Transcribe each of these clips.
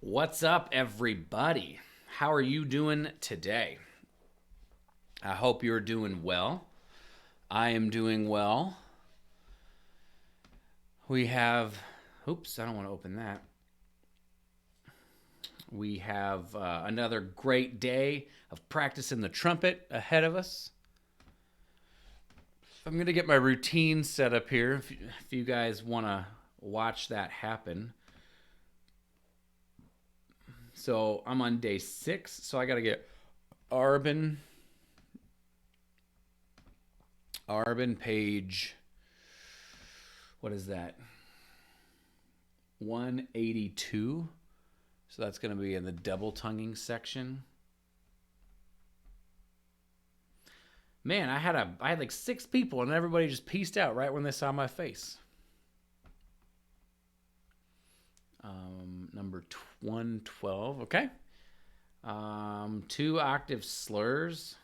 What's up, everybody? How are you doing today? I hope you're doing well. I am doing well. We have, oops, I don't want to open that. We have another great day of practicing the trumpet ahead of us. I'm going to get my routine set up here if you guys want to watch that happen. So I'm on day 6, so I got to get Arban page, what is that? 182. So that's going to be in the double tonguing section. Man, I had like 6 people and everybody just pieced out right when they saw my face. Number 112, okay. 2 octave slurs.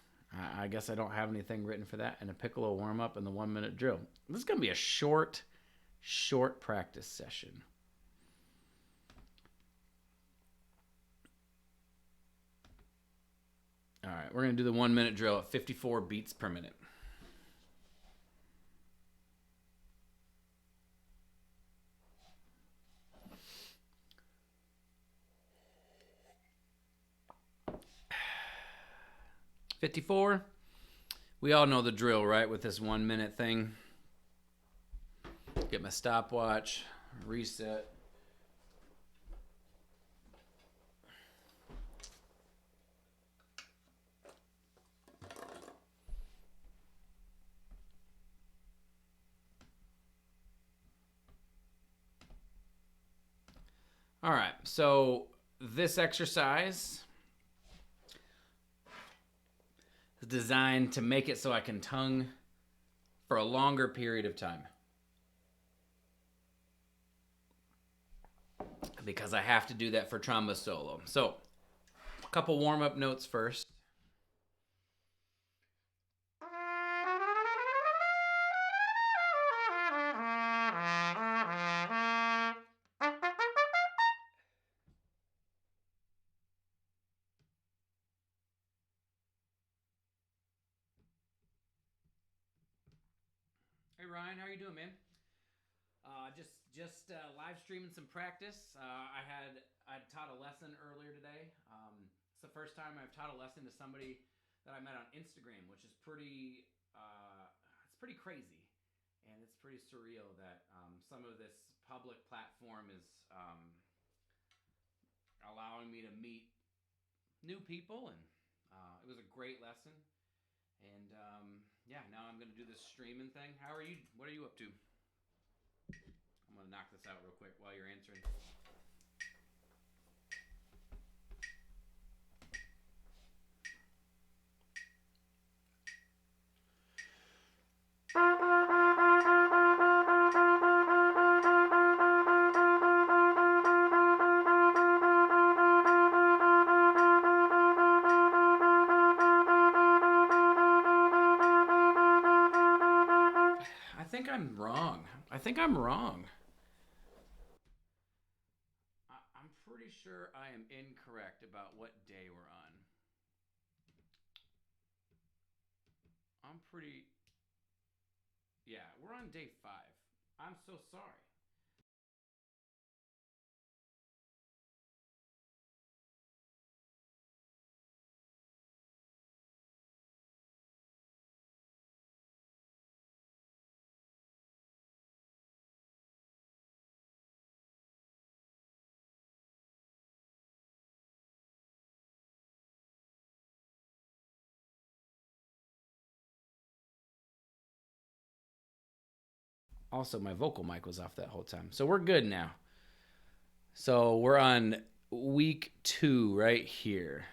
I guess I don't have anything written for that. And a piccolo warm up and the 1-minute drill. This is going to be a short practice session. All right, we're going to do the 1-minute drill at 54 beats per minute. $54. We all know the drill, right? With this 1-minute thing. Get my stopwatch, reset. All right, so this exercise is designed to make it so I can tongue for a longer period of time. Because I have to do that for tromba solo. So, a couple warm-up notes first. Hey Ryan, how you doing, man? Just live streaming some practice. I taught a lesson earlier today. It's the first time I've taught a lesson to somebody that I met on Instagram, which is it's pretty crazy, and it's pretty surreal that some of this public platform is allowing me to meet new people, and it was a great lesson. And yeah, now I'm gonna do this streaming thing. How are you? What are you up to? I'm gonna knock this out real quick while you're answering. I think I'm wrong. I'm pretty sure I am incorrect about what day we're on. I'm pretty. Yeah, we're on day 5. I'm so sorry. Also, my vocal mic was off that whole time. So we're good now. So we're on week 2 right here.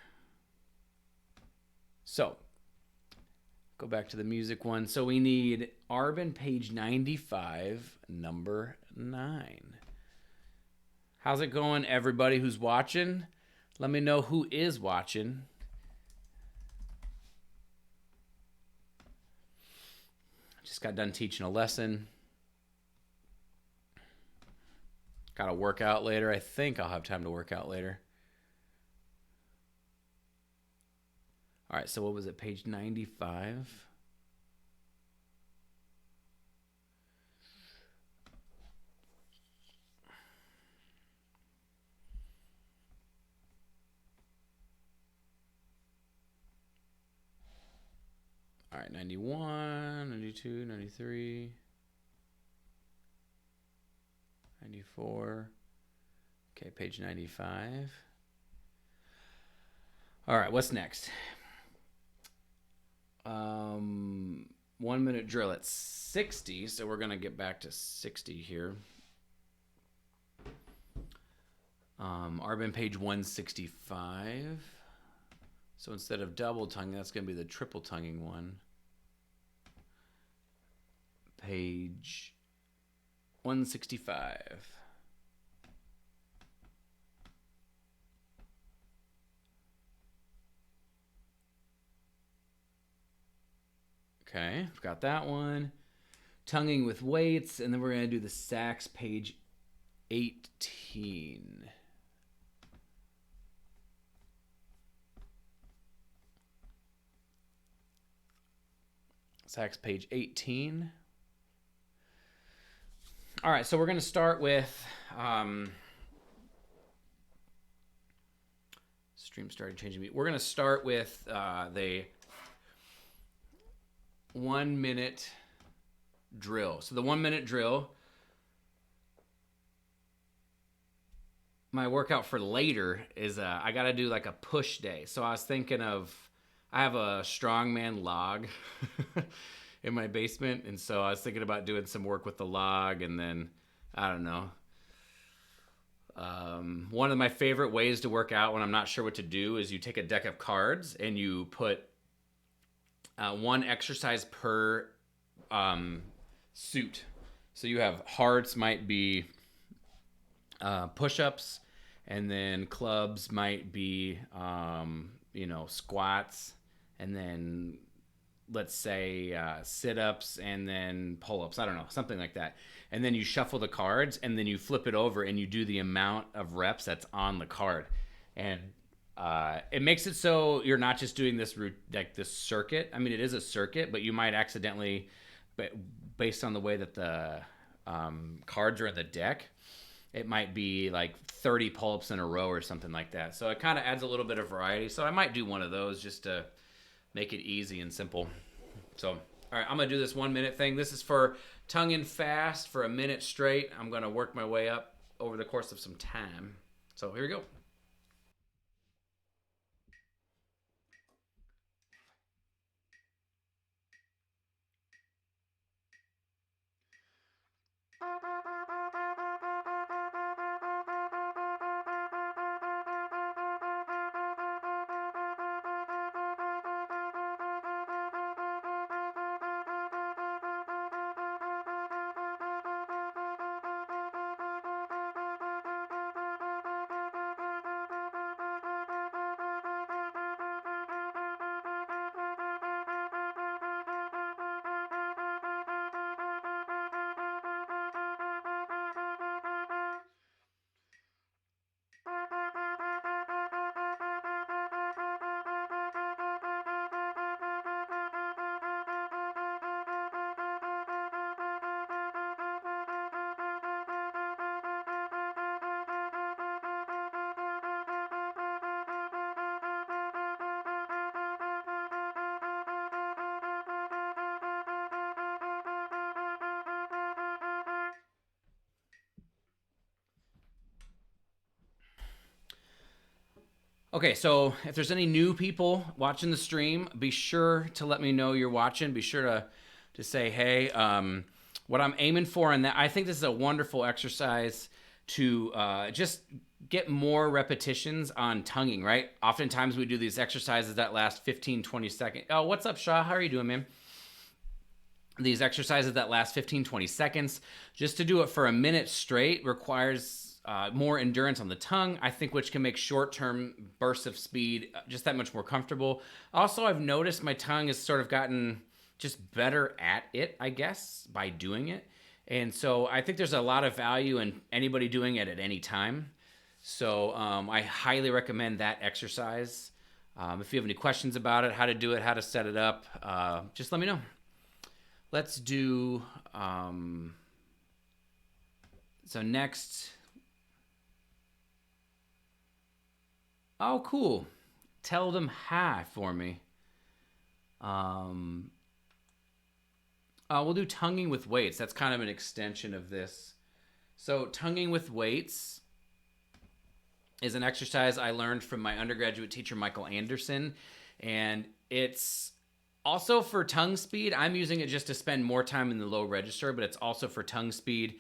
So go back to the music one. So we need Arban page 95, number 9. How's it going, everybody who's watching? Let me know who is watching. Just got done teaching a lesson. got to work out later. I think I'll have time to work out later. All right, so what was it, page 95? All right, 91, 92, 93, 94. Okay, page 95. All right, what's next? 1 minute drill at 60, so we're going to get back to 60 here. Arban page 165. So instead of double tonguing, that's going to be the triple tonguing one. Page 165. Okay, I've got that one. Tonguing with weights, and then we're going to do the sax, page 18. Sax, page 18. All right, so we're going to start with... stream started changing me. We're going to start with the 1 minute drill. So the 1 minute drill, my workout for later is I got to do like a push day. So I was thinking of, I have a strongman log in my basement, and so I was thinking about doing some work with the log, and then I don't know. One of my favorite ways to work out when I'm not sure what to do is you take a deck of cards and you put one exercise per suit. So you have hearts might be push-ups, and then clubs might be squats, and then let's say sit-ups, and then pull-ups. I don't know, something like that. And then you shuffle the cards, and then you flip it over, and you do the amount of reps that's on the card. And it makes it so you're not just doing this circuit. I mean, it is a circuit, but you might accidentally, based on the way that the cards are in the deck, it might be like 30 pull-ups in a row or something like that. So it kind of adds a little bit of variety. So I might do one of those just to make it easy and simple. So, all right, I'm going to do this 1 minute thing. This is for tonguing fast for a minute straight. I'm going to work my way up over the course of some time. So here we go. Okay, so if there's any new people watching the stream, be sure to let me know you're watching. Be sure to say, hey, what I'm aiming for, and that I think this is a wonderful exercise to just get more repetitions on tonguing, right? Oftentimes we do these exercises that last 15, 20 seconds. Oh, what's up, Shaw? How are you doing, man? These exercises that last 15, 20 seconds. Just to do it for a minute straight requires more endurance on the tongue, I think, which can make short-term bursts of speed just that much more comfortable. Also, I've noticed my tongue has sort of gotten just better at it, I guess, by doing it. And so I think there's a lot of value in anybody doing it at any time. So I highly recommend that exercise. If you have any questions about it, how to do it, how to set it up, just let me know. Let's do, so next. Oh, cool. Tell them hi for me. We'll do tonguing with weights. That's kind of an extension of this. So tonguing with weights is an exercise I learned from my undergraduate teacher, Michael Anderson. And it's also for tongue speed. I'm using it just to spend more time in the low register, but it's also for tongue speed.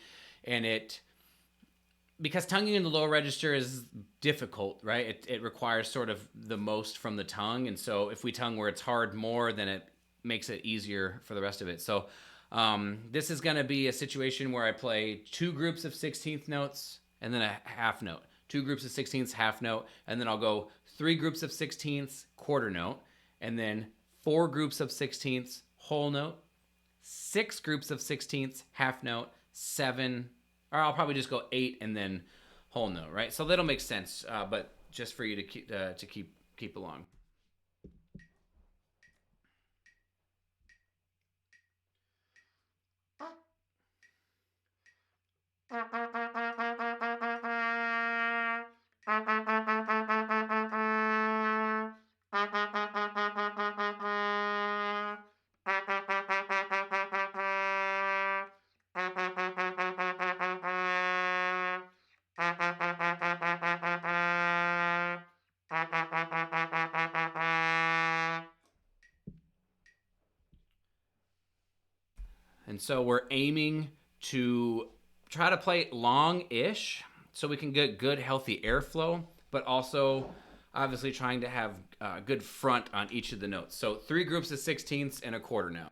And because tonguing in the low register is difficult, right? It requires sort of the most from the tongue. And so if we tongue where it's hard more, then it makes it easier for the rest of it. So this is going to be a situation where I play 2 groups of 16th notes and then a half note. 2 groups of 16ths, half note, and then I'll go 3 groups of 16ths, quarter note, and then 4 groups of 16ths, whole note, 6 groups of 16ths, half note, 7, or I'll probably just go 8 and then whole note, right? So that'll make sense, but just for you to keep along. And so we're aiming to try to play long-ish so we can get good, healthy airflow, but also obviously trying to have good front on each of the notes. So 3 groups of 16ths and a quarter note.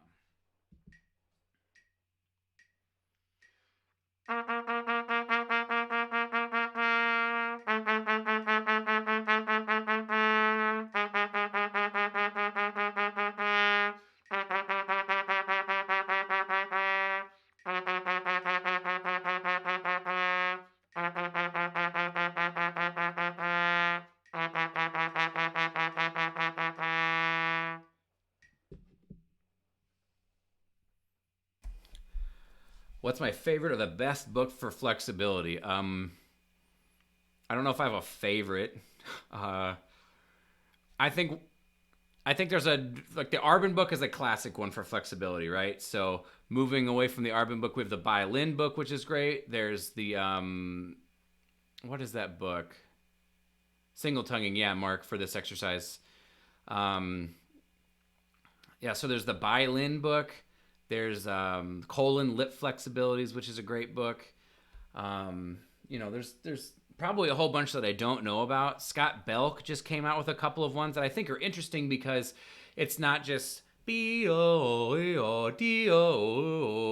What's my favorite or the best book for flexibility? I don't know if I have a favorite. Uh, I think there's the Arban book is a classic one for flexibility, right? So moving away from the Arban book, we have the violin book, which is great. There's the what is that book? Single tonguing, yeah, Mark, for this exercise. Yeah, so there's the violin book. There's colon lip flexibilities, which is a great book. There's probably a whole bunch that I don't know about. Scott Belk just came out with a couple of ones that I think are interesting because it's not just B-O-E-O-D-O,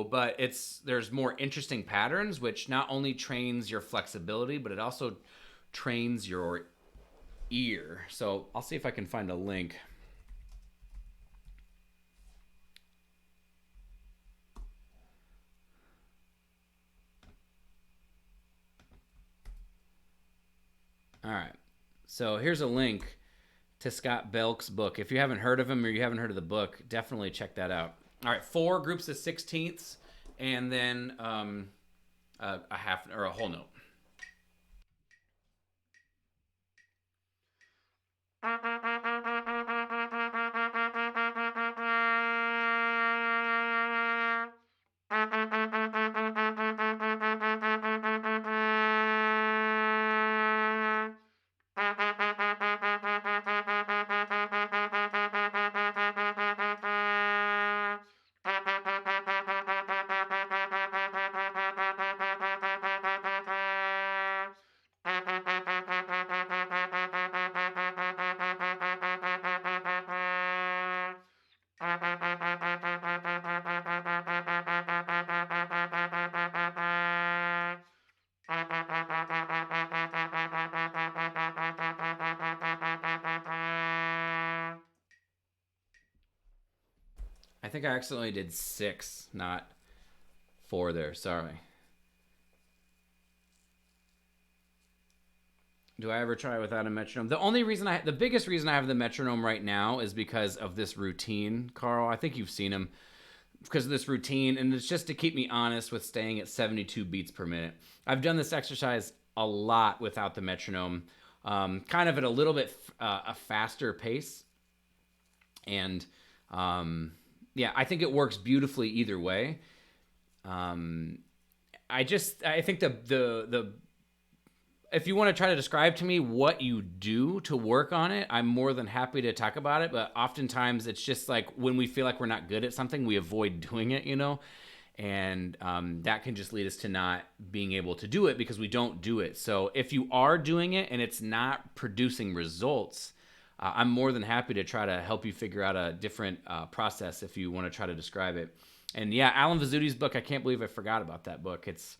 but there's more interesting patterns, which not only trains your flexibility, but it also trains your ear. So I'll see if I can find a link. All right. So here's a link to Scott Belk's book. If you haven't heard of him or you haven't heard of the book, definitely check that out. All right, 4 groups of 16ths and then a half or a whole note. I think I accidentally did 6, not 4 there. Sorry. Do I ever try without a metronome? The biggest reason I have the metronome right now is because of this routine, Carl. I think you've seen him because of this routine, and it's just to keep me honest with staying at 72 beats per minute. I've done this exercise a lot without the metronome, kind of at a little bit a faster pace, and yeah, I think it works beautifully either way. I think the if you want to try to describe to me what you do to work on it, I'm more than happy to talk about it. But oftentimes it's just like when we feel like we're not good at something, we avoid doing it, and that can just lead us to not being able to do it because we don't do it. So if you are doing it and it's not producing results, I'm more than happy to try to help you figure out a different process if you want to try to describe it. And yeah, Alan Vizuti's book, I can't believe I forgot about that book. It's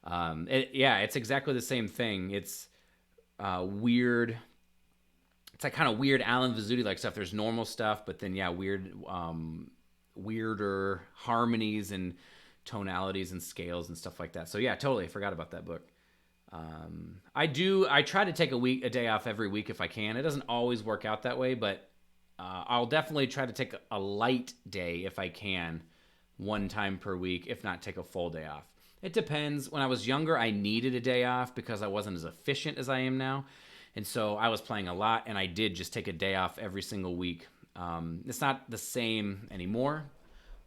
it's exactly the same thing. It's weird. It's like kind of weird Alan Vizzuti like stuff. There's normal stuff, but then weirder harmonies and tonalities and scales and stuff like that. So yeah, totally forgot about that book. I try to take a day off every week if I can. It doesn't always work out that way, but I'll definitely try to take a light day if I can, one time per week, if not take a full day off. It depends. When I was younger, I needed a day off because I wasn't as efficient as I am now. And so I was playing a lot, and I did just take a day off every single week. It's not the same anymore,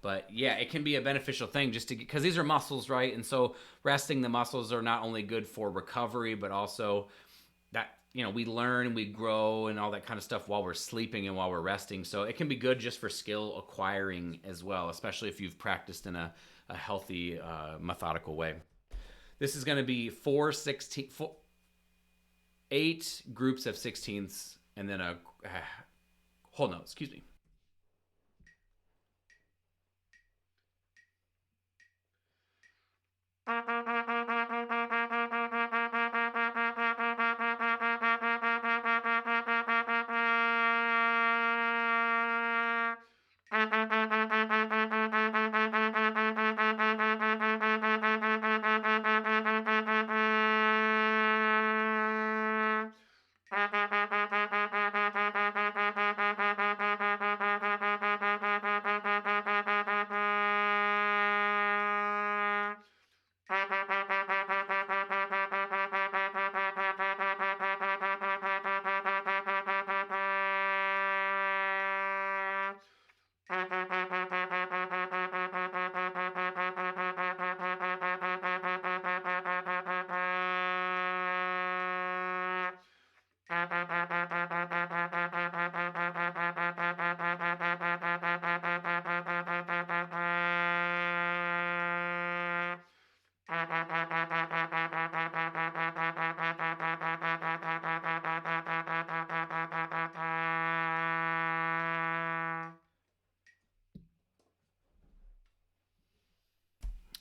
but yeah, it can be a beneficial thing just to get, because these are muscles, right? And so resting the muscles are not only good for recovery, but also that, we learn, we grow and all that kind of stuff while we're sleeping and while we're resting. So it can be good just for skill acquiring as well, especially if you've practiced in a healthy, methodical way. This is going to be 8 groups of 16ths, and then a whole note. Excuse me.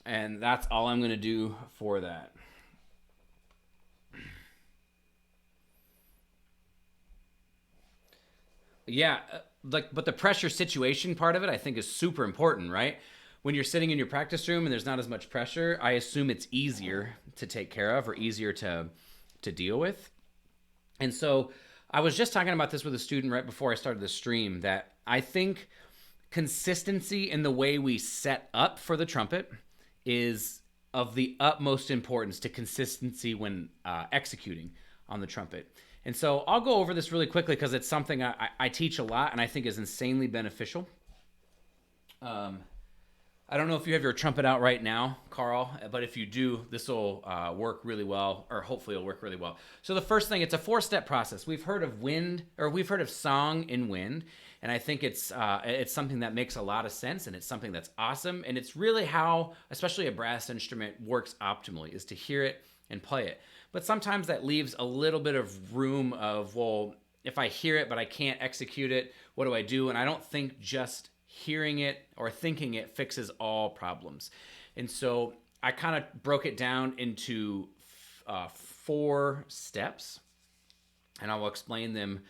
And that's all I'm going to do for that. Yeah, but the pressure situation part of it, I think, is super important, right? When you're sitting in your practice room and there's not as much pressure, I assume it's easier to take care of or easier to deal with. And so I was just talking about this with a student right before I started the stream, that I think consistency in the way we set up for the trumpet is of the utmost importance to consistency when executing on the trumpet. And so I'll go over this really quickly because it's something I teach a lot and I think is insanely beneficial. I don't know if you have your trumpet out right now, Carl, but if you do, this will work really well, or hopefully it'll work really well. So the first thing, it's a 4-step process. We've heard of wind, or we've heard of song in wind, and I think it's something that makes a lot of sense, and it's something that's awesome, and it's really how, especially a brass instrument, works optimally, is to hear it and play it. But sometimes that leaves a little bit of room of, well, if I hear it but I can't execute it, what do I do? And I don't think just hearing it or thinking it fixes all problems. And so I kind of broke it down into 4 steps, and I will explain them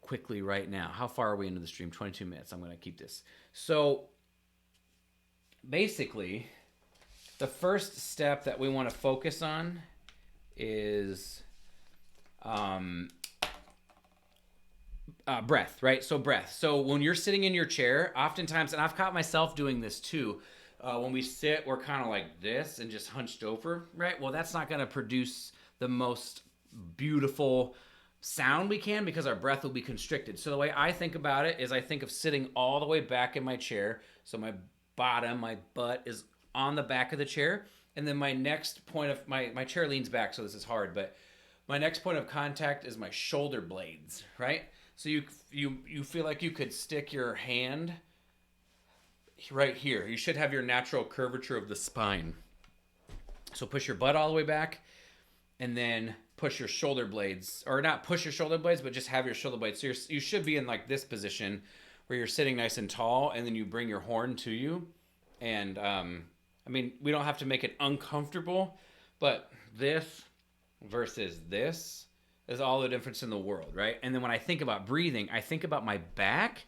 quickly right now. How far are we into the stream? 22 minutes. I'm going to keep this. So basically, the first step that we want to focus on is breath, right? So breath. So when you're sitting in your chair, oftentimes, and I've caught myself doing this too, when we sit, we're kind of like this and just hunched over, right? Well, that's not going to produce the most beautiful sound we can because our breath will be constricted. So the way I think about it is I think of sitting all the way back in my chair. So my bottom, my butt is on the back of the chair. And then my next point of my chair leans back, so this is hard, but my next point of contact is my shoulder blades, right? So you feel like you could stick your hand right here. You should have your natural curvature of the spine. So push your butt all the way back and then push your shoulder blades, or not push your shoulder blades, but just have your shoulder blades. So you should be in like this position where you're sitting nice and tall, and then you bring your horn to you. And I mean, we don't have to make it uncomfortable, but this versus this is all the difference in the world, right? And then when I think about breathing, I think about my back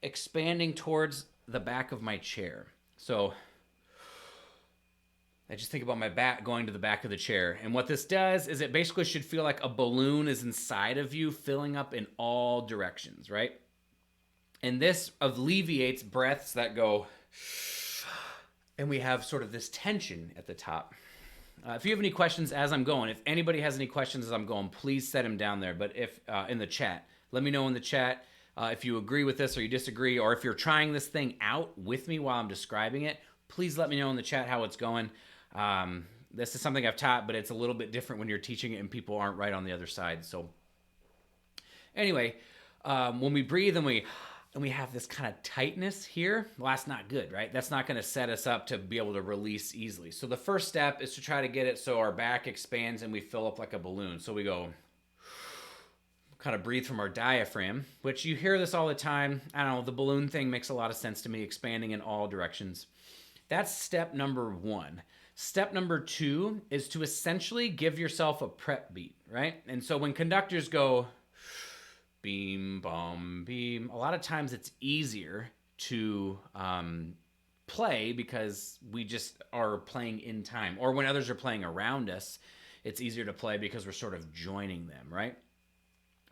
expanding towards the back of my chair. So I just think about my back going to the back of the chair. And what this does is it basically should feel like a balloon is inside of you, filling up in all directions, right? And this alleviates breaths that go, and we have sort of this tension at the top. If you have any questions as I'm going, if anybody has any questions as I'm going, please set them down there. But if in the chat, let me know in the chat if you agree with this or you disagree, or if you're trying this thing out with me while I'm describing it, please let me know in the chat how it's going. This is something I've taught, but it's a little bit different when you're teaching it and people aren't right on the other side. So anyway, when we breathe and we have this kind of tightness here, well, that's not good, right? That's not going to set us up to be able to release easily. So the first step is to try to get it so our back expands and we fill up like a balloon. So we go, kind of breathe from our diaphragm, which you hear this all the time. I don't know, the balloon thing makes a lot of sense to me, expanding in all directions. That's step number one. Step number two is to essentially give yourself a prep beat, right? And so when conductors go, beam, bum, beam. A lot of times it's easier to play because we just are playing in time. Or when others are playing around us, it's easier to play because we're sort of joining them, right?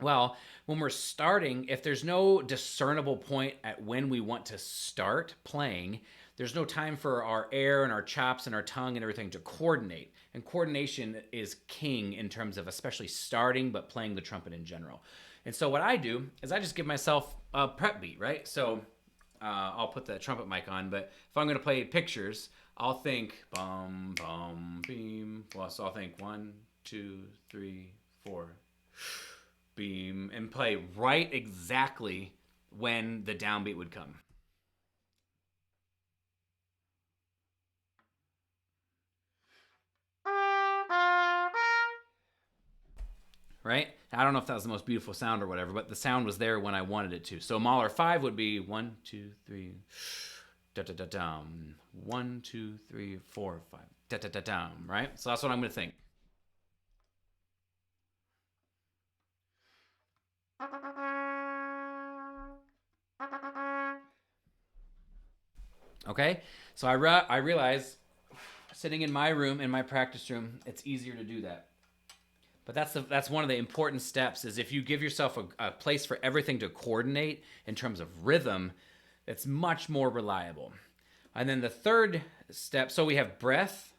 Well, when we're starting, if there's no discernible point at when we want to start playing, there's no time for our air and our chops and our tongue and everything to coordinate. And coordination is king in terms of especially starting, but playing the trumpet in general. And so what I do is I just give myself a prep beat, right? So I'll put the trumpet mic on, but if I'm going to play pictures, I'll think bum, bum, beam. Well, so I'll think 1, 2, 3, 4, beam, and play right exactly when the downbeat would come. Right? I don't know if that was the most beautiful sound or whatever, but the sound was there when I wanted it to. So Mahler 5 would be 1, 2, 3, da da da dum. 1, 2, 3, 4, 5, da da da dum. Right? So that's what I'm going to think. Okay? So I realize sitting in my room, in my practice room, it's easier to do that. But that's one of the important steps, is if you give yourself a place for everything to coordinate in terms of rhythm, it's much more reliable. And then the third step, so we have breath,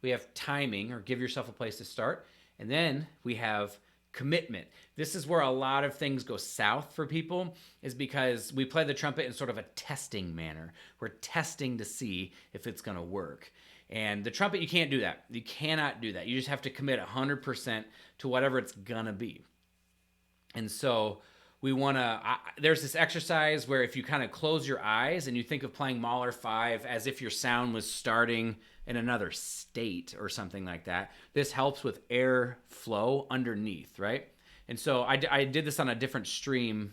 we have timing, or give yourself a place to start, and then we have commitment. This is where a lot of things go south for people, is because we play the trumpet in sort of a testing manner. We're testing to see if it's going to work. And the trumpet, you can't do that. You cannot do that. You just have to commit 100% to whatever it's gonna be. And so we wanna, there's this exercise where if you kind of close your eyes and you think of playing Mahler 5 as if your sound was starting in another state or something like that, this helps with air flow underneath, right? And so I did this on a different stream,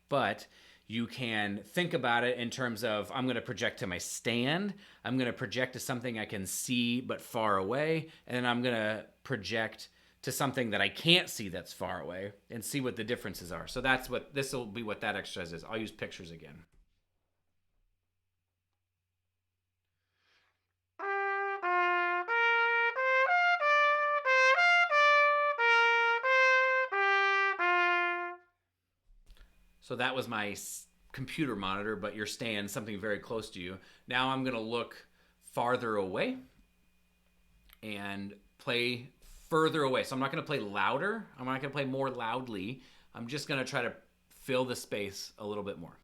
but you can think about it in terms of, I'm going to project to my stand, I'm going to project to something I can see but far away, and then I'm going to project to something that I can't see that's far away and see what the differences are. So this will be what that exercise is. I'll use pictures again. So that was my computer monitor, but you're staying something very close to you. Now I'm going to look farther away and play further away. So I'm not going to play louder. I'm not going to play more loudly. I'm just going to try to fill the space a little bit more.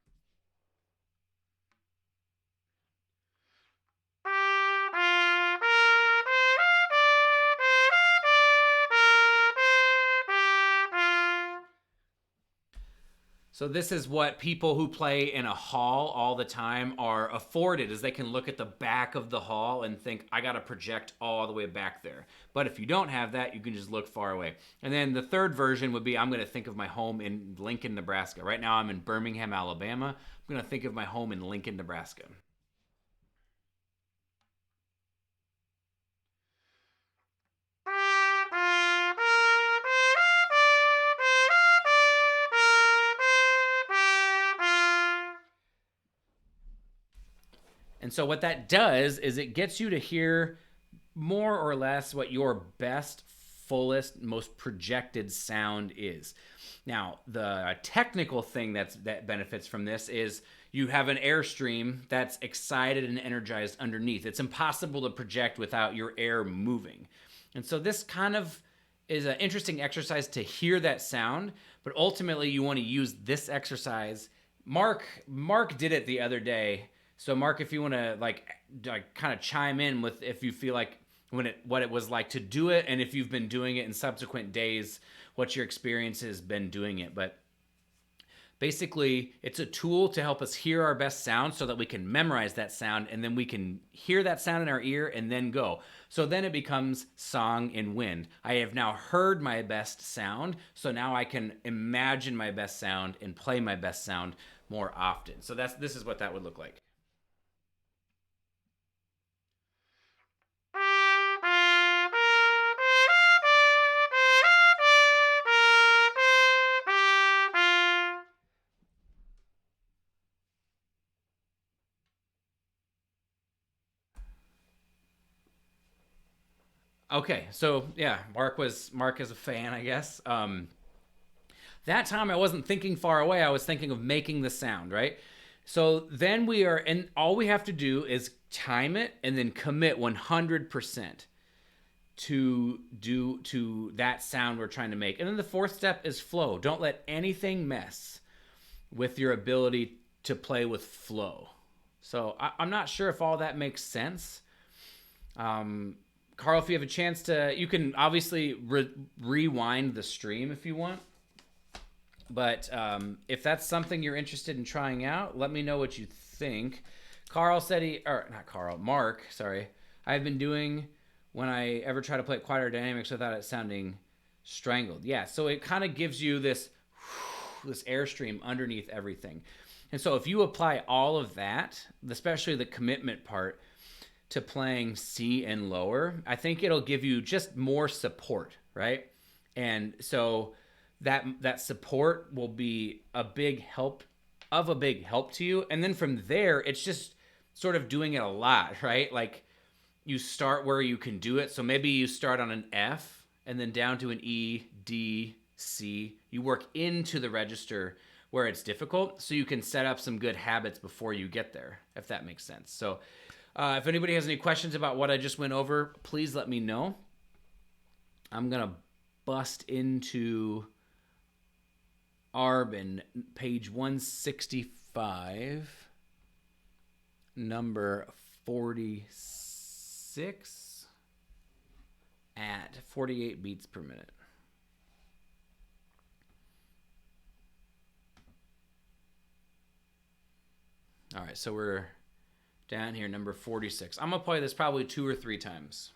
So this is what people who play in a hall all the time are afforded, is they can look at the back of the hall and think, I got to project all the way back there. But if you don't have that, you can just look far away. And then the third version would be, I'm going to think of my home in Lincoln, Nebraska. Right now I'm in Birmingham, Alabama. I'm going to think of my home in Lincoln, Nebraska. And so what that does is it gets you to hear more or less what your best, fullest, most projected sound is. Now, the technical thing that benefits from this is you have an airstream that's excited and energized underneath. It's impossible to project without your air moving. And so this kind of is an interesting exercise to hear that sound, but ultimately you want to use this exercise. Mark did it the other day. So Mark, if you want to like kind of chime in with if you feel like what it was like to do it, and if you've been doing it in subsequent days, what your experience has been doing it. But basically, it's a tool to help us hear our best sound so that we can memorize that sound, and then we can hear that sound in our ear and then go. So then it becomes song in wind. I have now heard my best sound, so now I can imagine my best sound and play my best sound more often. So this is what that would look like. Okay, so yeah, Mark is a fan, I guess. That time I wasn't thinking far away. I was thinking of making the sound, right? So then and all we have to do is time it and then commit 100% to that sound we're trying to make. And then the fourth step is flow. Don't let anything mess with your ability to play with flow. So I'm not sure if all that makes sense. Carl, if you have a chance you can obviously rewind the stream if you want. But if that's something you're interested in trying out, let me know what you think. Mark, sorry. I've been doing when I ever try to play quieter dynamics without it sounding strangled. Yeah, so it kind of gives you this airstream underneath everything. And so if you apply all of that, especially the commitment part, to playing C and lower, I think it'll give you just more support, right? And so that support will be a big help to you. And then from there, it's just sort of doing it a lot, right? Like you start where you can do it. So maybe you start on an F and then down to an E, D, C. You work into the register where it's difficult so you can set up some good habits before you get there, if that makes sense. So if anybody has any questions about what I just went over, please let me know. I'm going to bust into Arban, page 165, number 46 at 48 beats per minute. All right, so we're down here, number 46. I'm going to play this probably 2 or 3 times.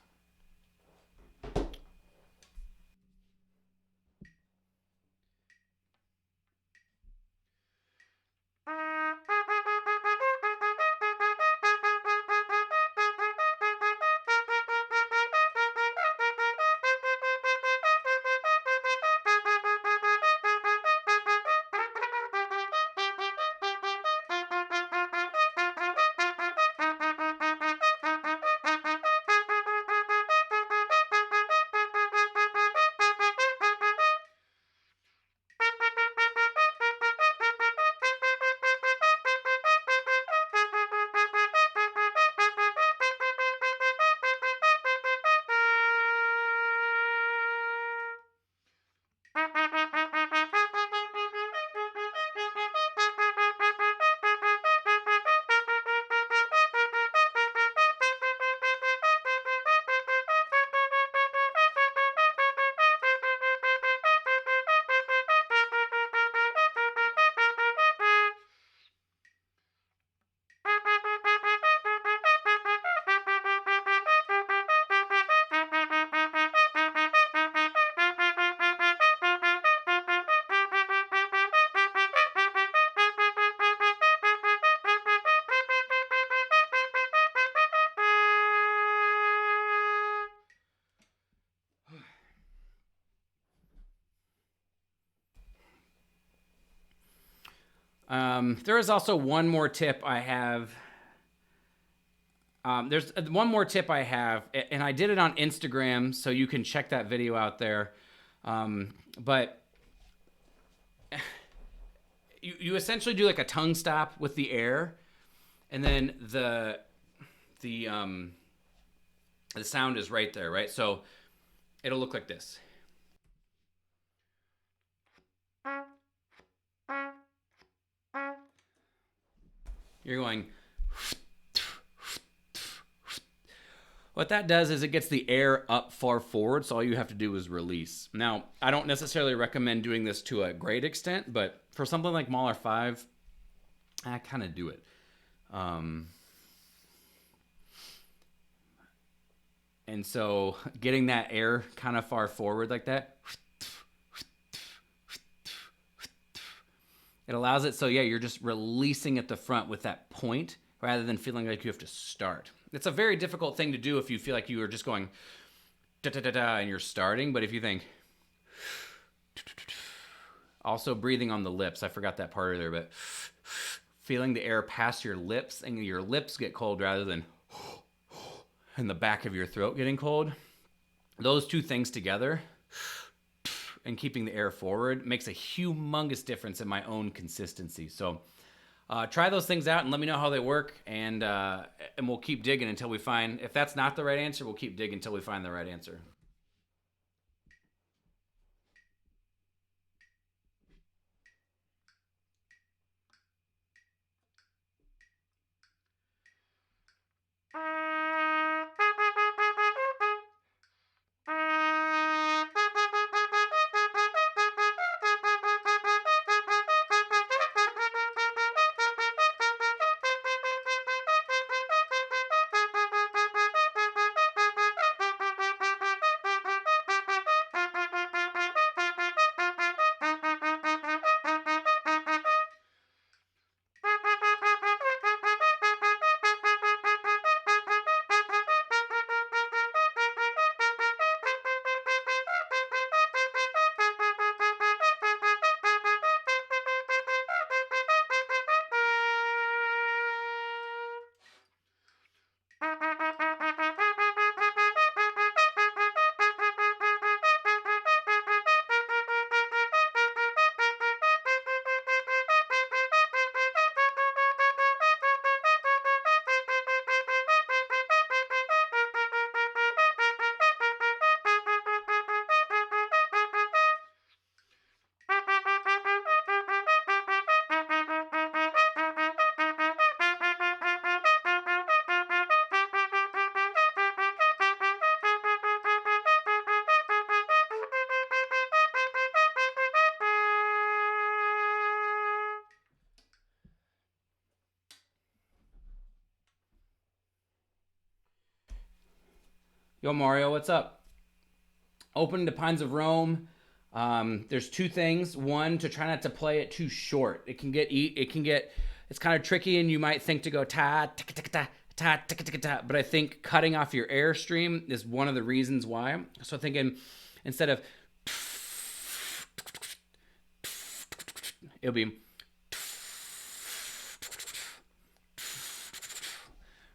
There is also one more tip I have. There's one more tip I have, and I did it on Instagram, so you can check that video out there. But you essentially do like a tongue stop with the air, and then the sound is right there, right? So it'll look like this. You're going. What that does is it gets the air up far forward, so all you have to do is release. Now, I don't necessarily recommend doing this to a great extent, but for something like Mahler 5, I kind of do it. And so getting that air kind of far forward like that, it allows it so, yeah, you're just releasing at the front with that point rather than feeling like you have to start. It's a very difficult thing to do if you feel like you are just going da-da-da-da and you're starting, but if you think, also breathing on the lips, I forgot that part earlier, but feeling the air pass your lips and your lips get cold rather than in the back of your throat getting cold. Those two things together and keeping the air forward makes a humongous difference in my own consistency. So try those things out and let me know how they work, and we'll keep digging until we find, if that's not the right answer, we'll keep digging until we find the right answer. Yo, Mario, what's up? Open to Pines of Rome. There's two things. One, to try not to play it too short. It can get, it's kind of tricky, and you might think to go ta ta ta ta ta ta ta ta, but I think cutting off your airstream is one of the reasons why. So thinking instead of, it'll be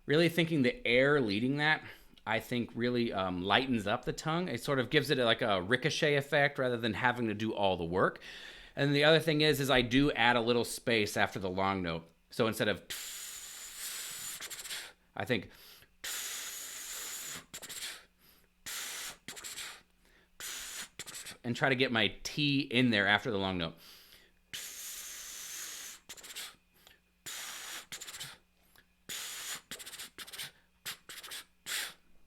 really thinking the air leading that, I think really lightens up the tongue. It sort of gives it like a ricochet effect rather than having to do all the work. And the other thing is I do add a little space after the long note. So instead of, I think, and try to get my T in there after the long note.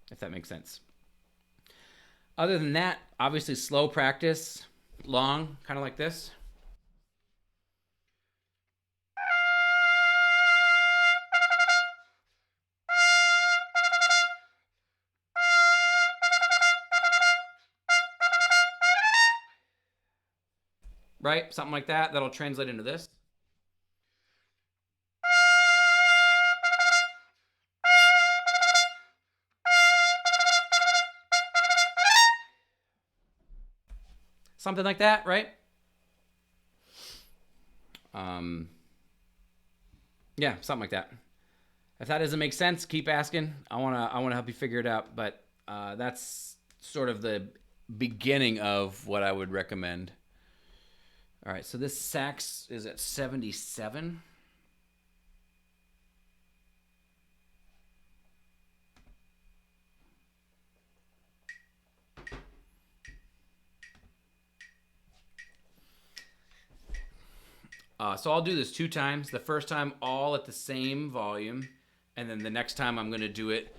If that makes sense. Other than that, obviously slow practice, long, kind of like this. Right? Something like that. That'll translate into this. Something like that, right? Yeah, something like that. If that doesn't make sense, keep asking. I wanna help you figure it out. But that's sort of the beginning of what I would recommend. All right, so this sax is at 77. So I'll do this 2 times. The first time all at the same volume, and then the next time I'm going to do it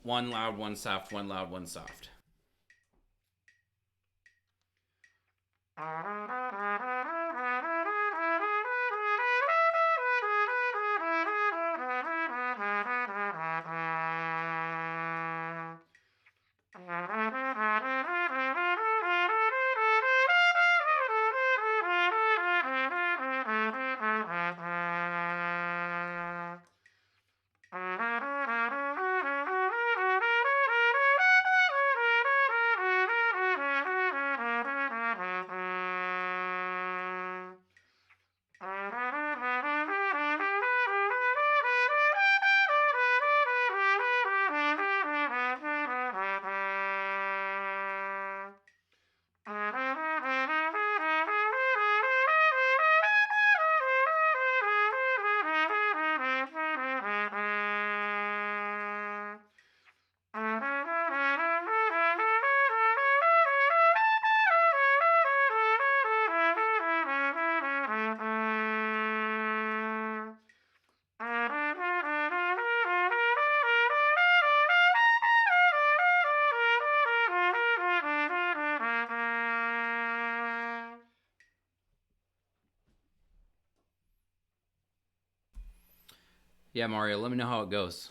one loud, one soft, one loud, one soft. Yeah, Mario, let me know how it goes.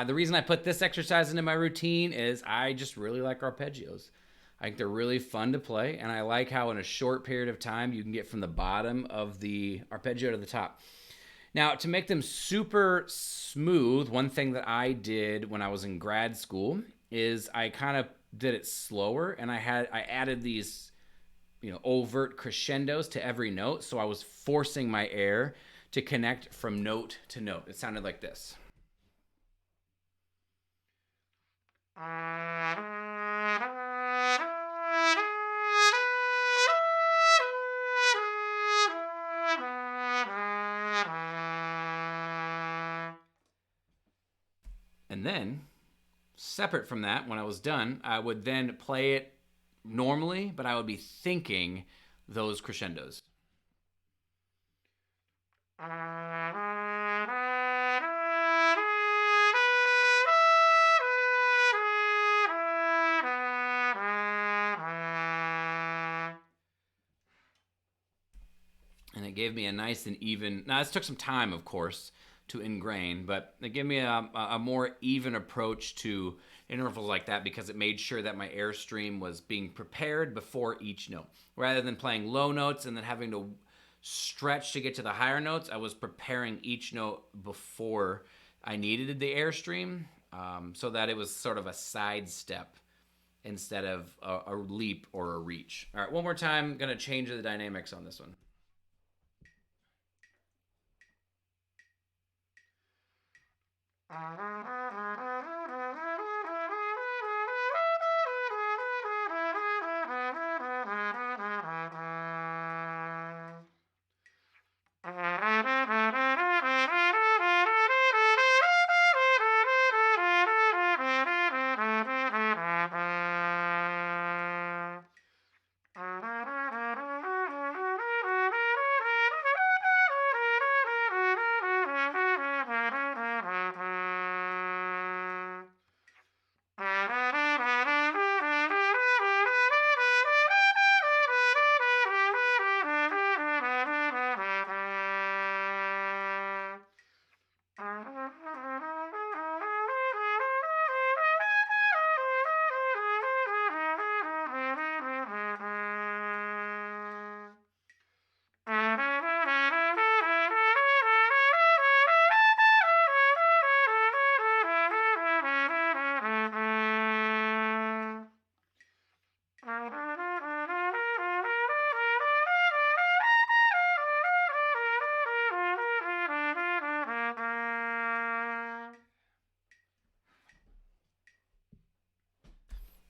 The reason I put this exercise into my routine is I just really like arpeggios. I think they're really fun to play, and I like how in a short period of time you can get from the bottom of the arpeggio to the top. Now, to make them super smooth, one thing that I did when I was in grad school is I kind of did it slower, and I added these overt crescendos to every note, so I was forcing my air to connect from note to note. It sounded like this. And then, separate from that, when I was done, I would then play it normally, but I would be thinking those crescendos. And it gave me a nice and even. Now, this took some time, of course, to ingrain, but it gave me a more even approach to intervals like that because it made sure that my airstream was being prepared before each note. Rather than playing low notes and then having to stretch to get to the higher notes, I was preparing each note before I needed the airstream, so that it was sort of a sidestep instead of a leap or a reach. All right, one more time. I'm going to change the dynamics on this one.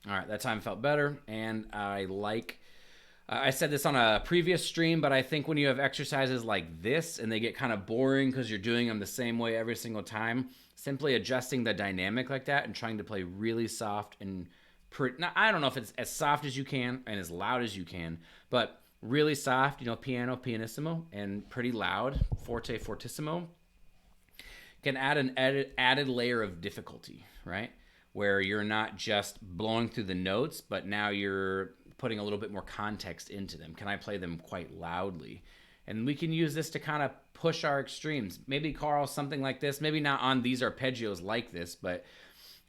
All right, that time felt better, and I like. I said this on a previous stream, but I think when you have exercises like this and they get kind of boring because you're doing them the same way every single time, simply adjusting the dynamic like that and trying to play really soft and now, I don't know if it's as soft as you can and as loud as you can, but really soft, piano, pianissimo, and pretty loud, forte, fortissimo, can add an added layer of difficulty, right? Where you're not just blowing through the notes, but now you're putting a little bit more context into them. Can I play them quite loudly? And we can use this to kind of push our extremes. Maybe, Carl, something like this, maybe not on these arpeggios like this, but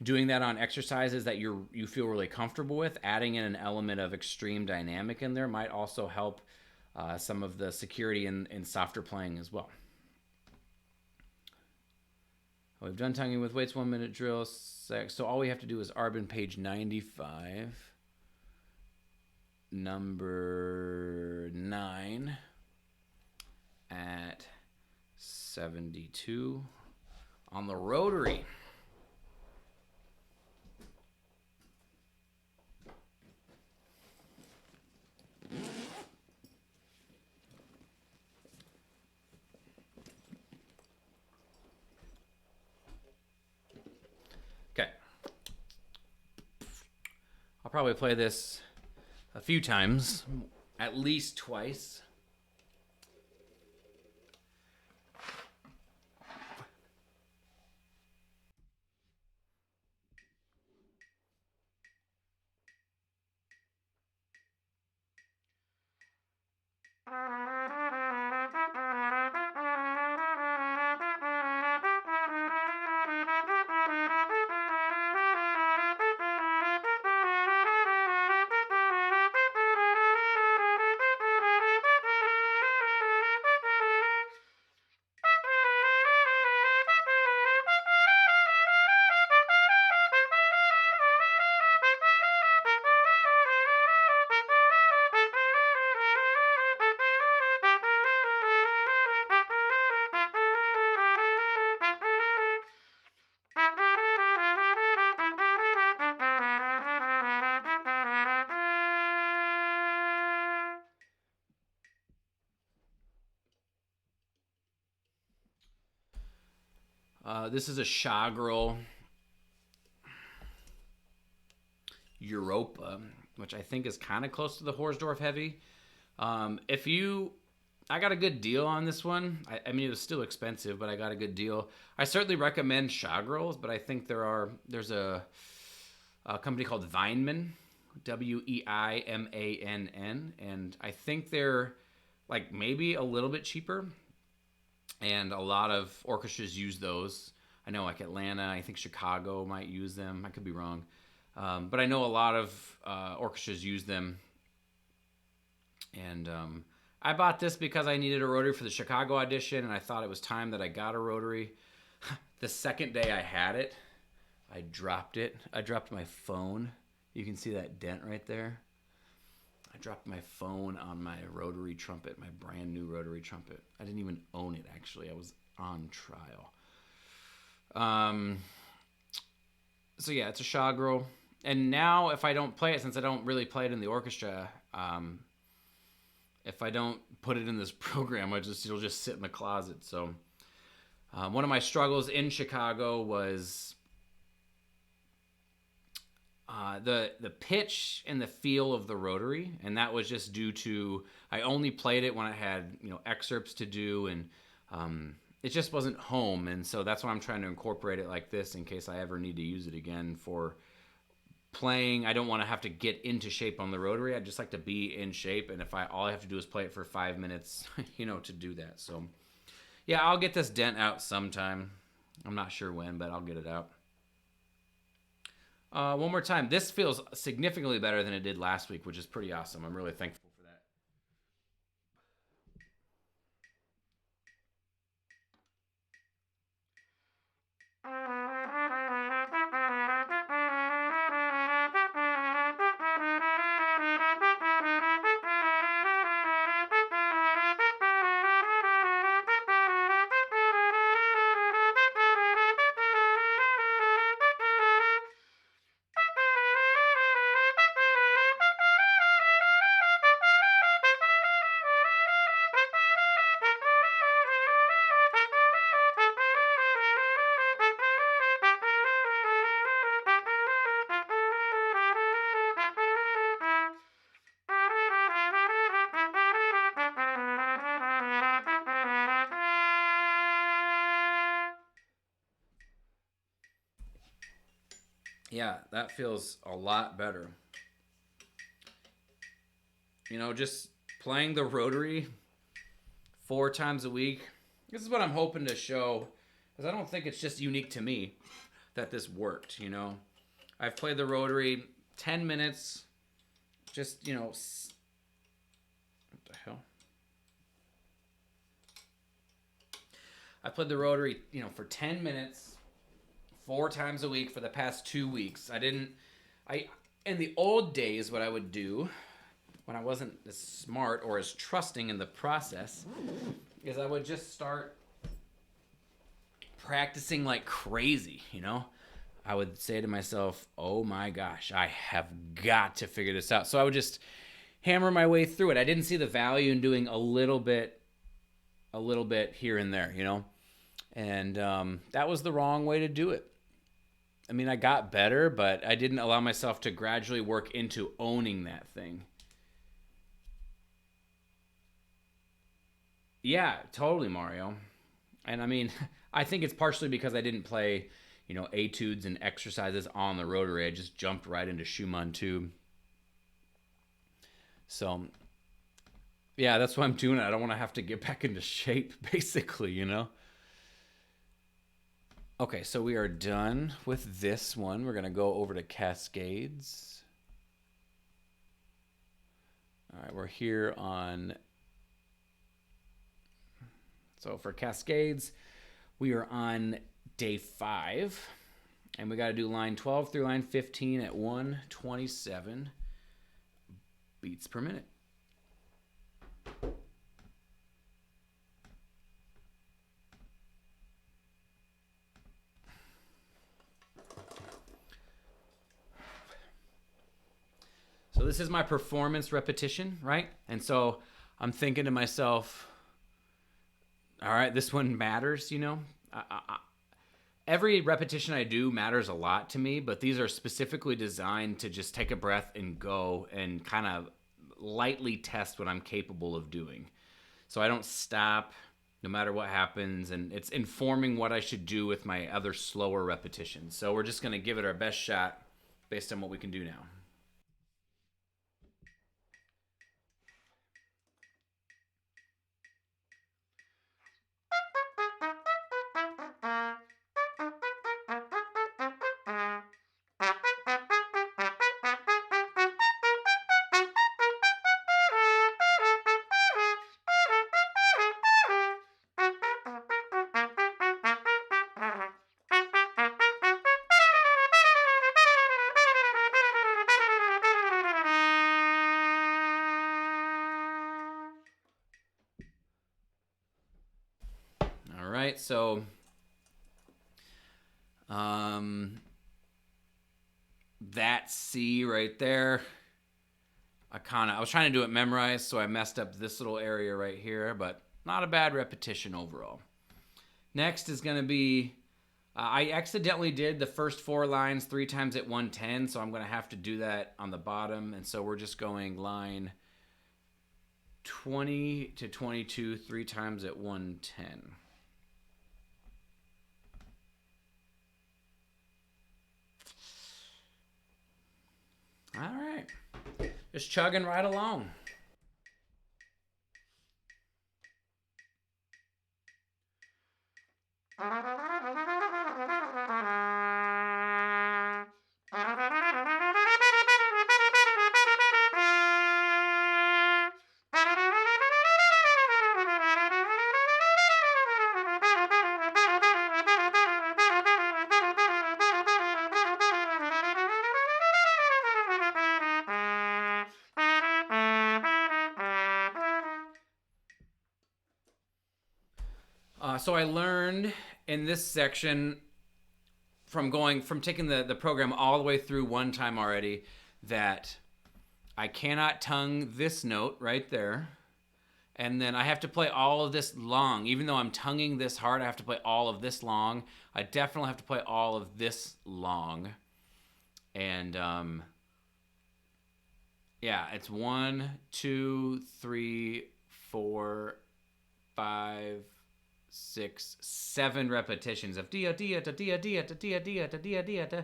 doing that on exercises that you feel really comfortable with, adding in an element of extreme dynamic in there might also help some of the security in softer playing as well. We've done tonguing with weights, 1 minute drill. So all we have to do is Arban page 95, number 9 at 72 on the rotary. Okay. I'll probably play this a few times, at least twice. This is a Chagall Europa, which I think is kind of close to the Horsdorf Heavy. I got a good deal on this one. I mean, it was still expensive, but I got a good deal. I certainly recommend Chagalls, but I think there's a company called Weinmann, Weimann, and I think they're like maybe a little bit cheaper. And a lot of orchestras use those. I know like Atlanta, I think Chicago might use them. I could be wrong. But I know a lot of orchestras use them. And I bought this because I needed a rotary for the Chicago audition, and I thought it was time that I got a rotary. The second day I had it, I dropped it. I dropped my phone. You can see that dent right there. I dropped my phone on my rotary trumpet, my brand new rotary trumpet. I didn't even own it, actually. I was on trial. So yeah, it's a Chagall. And now if I don't play it, since I don't really play it in the orchestra, if I don't put it in this program, it'll just sit in the closet. So one of my struggles in Chicago was the pitch and the feel of the rotary, and that was just due to I only played it when I had excerpts to do, and it just wasn't home, and so that's why I'm trying to incorporate it like this in case I ever need to use it again for playing. I don't want to have to get into shape on the rotary. I just like to be in shape, and if all I have to do is play it for 5 minutes, to do that. So yeah, I'll get this dent out sometime. I'm not sure when, but I'll get it out. One more time. This feels significantly better than it did last week, which is pretty awesome. I'm really thankful for that. Yeah, that feels a lot better. You know, just playing the rotary 4 times a week. This is what I'm hoping to show, because I don't think it's just unique to me that this worked, you know. I've played the rotary 10 minutes, just, you know, what the hell? I played the rotary, you know, for 10 minutes, 4 times a week for the past 2 weeks. In the old days, what I would do when I wasn't as smart or as trusting in the process is I would just start practicing like crazy, you know? I would say to myself, oh my gosh, I have got to figure this out. So I would just hammer my way through it. I didn't see the value in doing a little bit here and there, you know? And that was the wrong way to do it. I mean, I got better, but I didn't allow myself to gradually work into owning that thing. Yeah, totally, Mario. And I mean, I think it's partially because I didn't play, you know, etudes and exercises on the rotary. I just jumped right into Schumann too. So, yeah, that's why I'm doing it. I don't want to have to get back into shape, basically, you know? Okay, so we are done with this one. We're going to go over to Cascades. All right, we're here on... So for Cascades, we are on day 5. And we got to do line 12 through line 15 at 127 beats per minute. So this is my performance repetition, right? And so I'm thinking to myself, all right, this one matters, you know? Every repetition I do matters a lot to me, but these are specifically designed to just take a breath and go and kind of lightly test what I'm capable of doing. So I don't stop no matter what happens, and it's informing what I should do with my other slower repetitions. So we're just going to give it our best shot based on what we can do now. All right, so that C right there, I was trying to do it memorized, so I messed up this little area right here, but not a bad repetition overall. Next is going to be, I accidentally did the first 4 lines 3 times at 110, so I'm going to have to do that on the bottom, and so we're just going line 20 to 22 3 times at 110. All right, just chugging right along. So I learned in this section from taking the program all the way through one time already that I cannot tongue this note right there. And then I have to play all of this long. Even though I'm tonguing this hard, I have to play all of this long. I definitely have to play all of this long. And yeah, it's 1, 2, 3, 4, 5, 6, 7 repetitions of dia dia da dia dia da dia dia da dia dia da.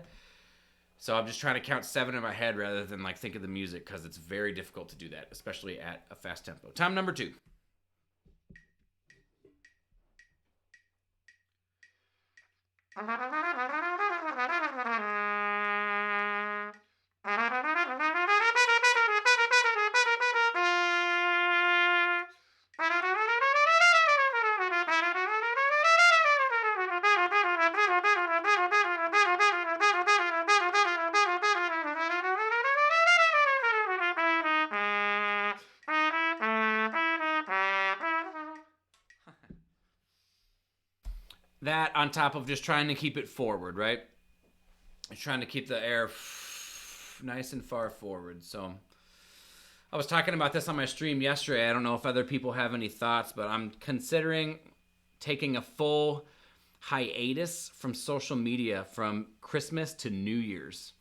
So I'm just trying to count 7 in my head rather than like think of the music because it's very difficult to do that, especially at a fast tempo. Time number 2. That on top of just trying to keep it forward, right? Trying to keep the air nice and far forward. So I was talking about this on my stream yesterday. I don't know if other people have any thoughts, but I'm considering taking a full hiatus from social media from Christmas to New Year's.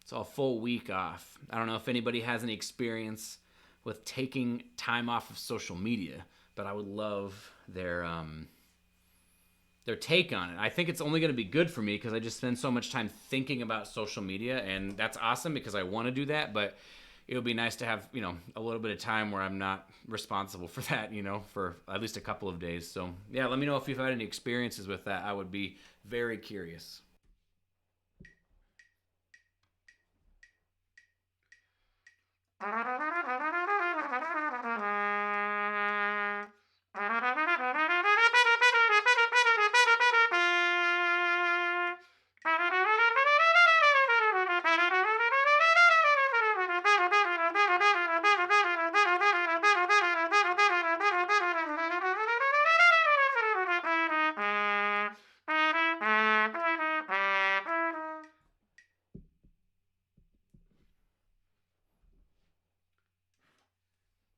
So a full week off. I don't know if anybody has any experience with taking time off of social media, but I would love their take on it. I think it's only going to be good for me because I just spend so much time thinking about social media, and that's awesome because I want to do that, but it would be nice to have, a little bit of time where I'm not responsible for that, for at least a couple of days. So, yeah, let me know if you've had any experiences with that. I would be very curious.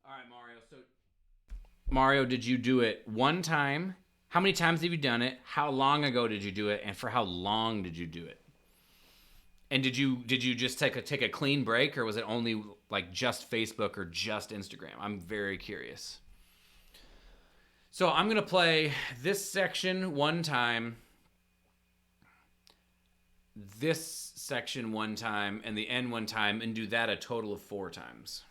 All right, Mario. So, Mario, did you do it one time? How many times have you done it? How long ago did you do it? And for how long did you do it? And did you just take a clean break, or was it only like just Facebook or just Instagram? I'm very curious. So I'm gonna play this section one time, this section one time, and the end one time, and do that a total of 4 times.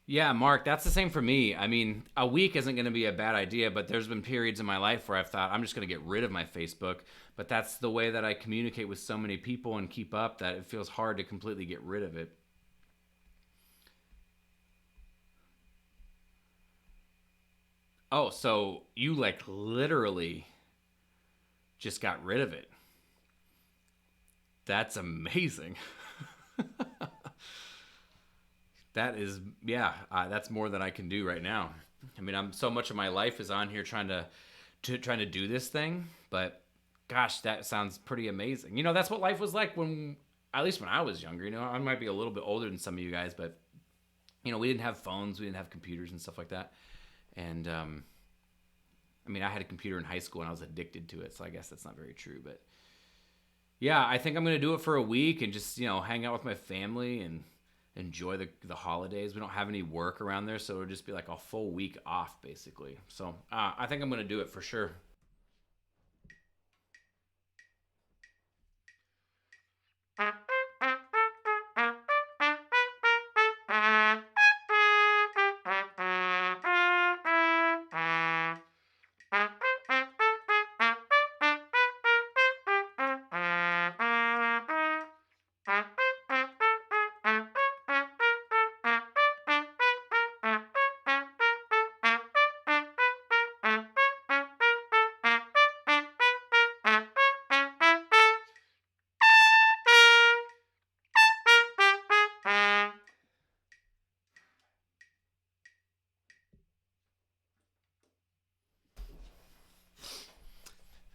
Yeah, Mark, that's the same for me. I mean, a week isn't going to be a bad idea, but there's been periods in my life where I've thought I'm just going to get rid of my Facebook. But that's the way that I communicate with so many people and keep up that it feels hard to completely get rid of it. Oh, so you like literally just got rid of it. That's amazing. That is, yeah, that's more than I can do right now. I mean, I'm so much of my life is on here trying to do this thing, but gosh, that sounds pretty amazing. That's what life was like when, at least when I was younger. I might be a little bit older than some of you guys, but we didn't have phones, we didn't have computers and stuff like that. And I mean, I had a computer in high school and I was addicted to it, so I guess that's not very true. But yeah, I think I'm gonna do it for a week and just hang out with my family and enjoy the holidays. We don't have any work around there, so it'll just be like a full week off basically. So I think I'm gonna do it for sure.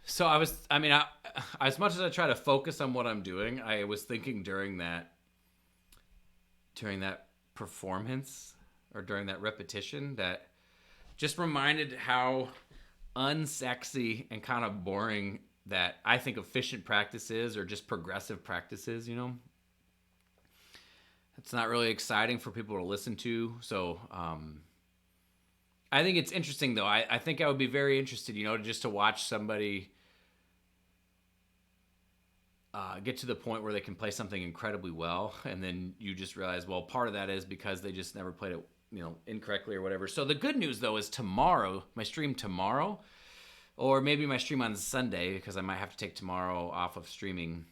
So I mean, as much as I try to focus on what I'm doing, I was thinking during that performance or during that repetition that just reminded how unsexy and kind of boring that I think efficient practices or just progressive practices. It's not really exciting for people to listen to. So I think it's interesting though. I think I would be very interested, just to watch somebody get to the point where they can play something incredibly well, and then you just realize, well, part of that is because they just never played it, incorrectly or whatever. So the good news though is tomorrow, my stream tomorrow, or maybe my stream on Sunday because I might have to take tomorrow off of streaming.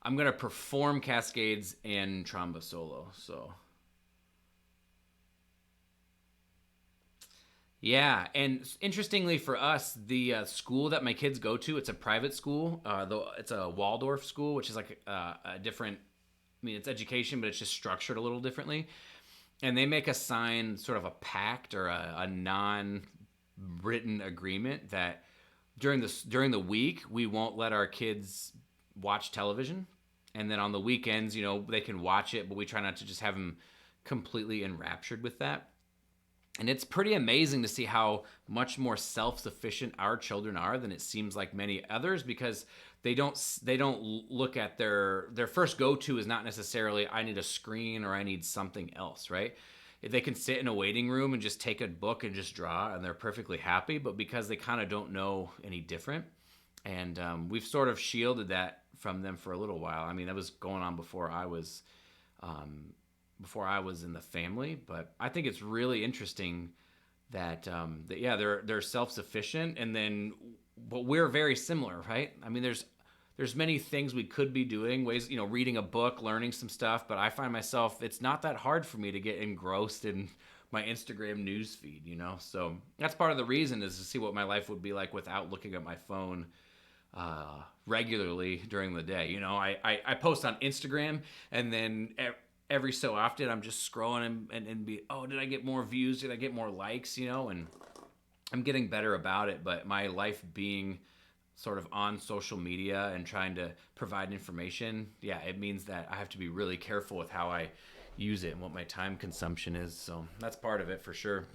I'm gonna perform Cascades and Tromba Solo. So yeah, and interestingly for us, the school that my kids go to, it's a private school. It's a Waldorf school, which is like a different. I mean, it's education, but it's just structured a little differently. And they make us sign sort of a pact or a non-written agreement that during the week we won't let our kids watch television, and then on the weekends, they can watch it, but we try not to just have them completely enraptured with that. And it's pretty amazing to see how much more self-sufficient our children are than it seems like many others, because they don't look at their first go-to is not necessarily I need a screen or I need something else, right? If they can sit in a waiting room and just take a book and just draw and they're perfectly happy, but because they kind of don't know any different. And we've sort of shielded that from them for a little while. I mean, that was going on um, before I was in the family. But I think it's really interesting that yeah, they're self sufficient, and then but we're very similar, right? I mean, there's many things we could be doing, ways, reading a book, learning some stuff, but I find myself, it's not that hard for me to get engrossed in my Instagram news feed. So that's part of the reason, is to see what my life would be like without looking at my phone regularly during the day. I post on Instagram, and then every so often I'm just scrolling and be, oh, did I get more views? Did I get more likes? And I'm getting better about it, but my life being sort of on social media and trying to provide information, yeah, it means that I have to be really careful with how I use it and what my time consumption is. So that's part of it for sure.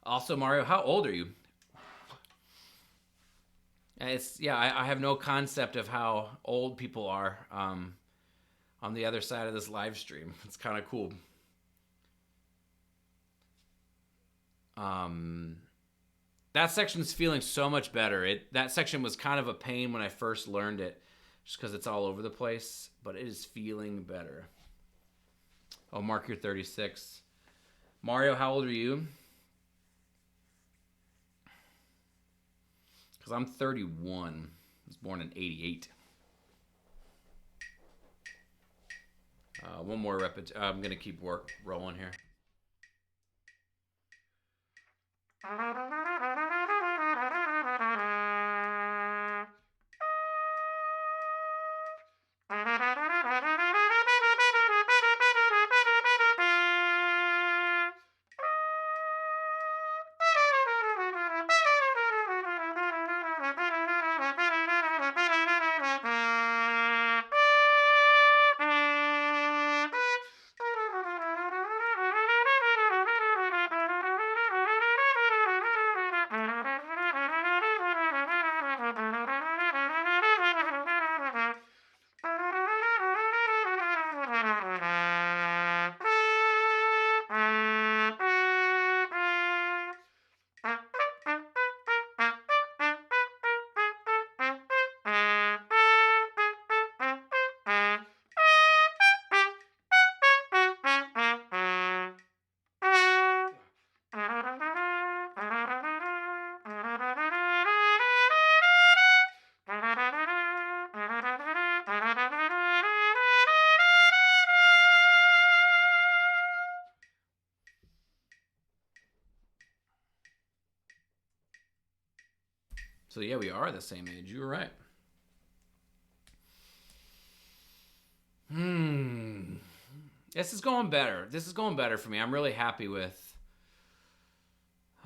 Also, Mario, how old are you? I have no concept of how old people are on the other side of this live stream. It's kind of cool. Um, that section's feeling so much better. That section was kind of a pain when I first learned it, just because it's all over the place. But it is feeling better. Oh, Mark, you're 36. Mario, how old are you? Because I'm 31. I was born in 88. One more repetition. I'm going to keep rolling here. So yeah, we are the same age. You were right. This is going better. This is going better for me. I'm really happy with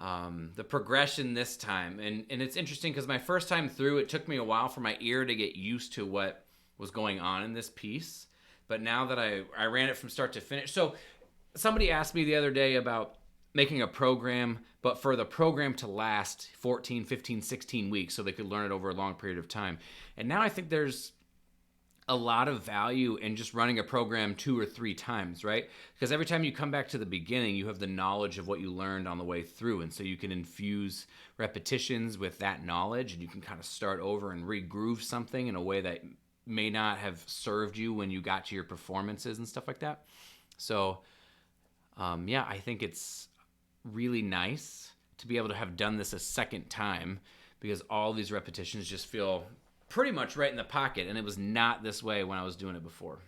the progression this time. And it's interesting because my first time through, it took me a while for my ear to get used to what was going on in this piece. But now that I ran it from start to finish. So somebody asked me the other day about making a program, but for the program to last 14, 15, 16 weeks so they could learn it over a long period of time. And now I think there's a lot of value in just running a program 2 or 3 times, right? Because every time you come back to the beginning, you have the knowledge of what you learned on the way through. And so you can infuse repetitions with that knowledge, and you can kind of start over and regroove something in a way that may not have served you when you got to your performances and stuff like that. So, I think it's really nice to be able to have done this a second time because all these repetitions just feel pretty much right in the pocket, and it was not this way when I was doing it before.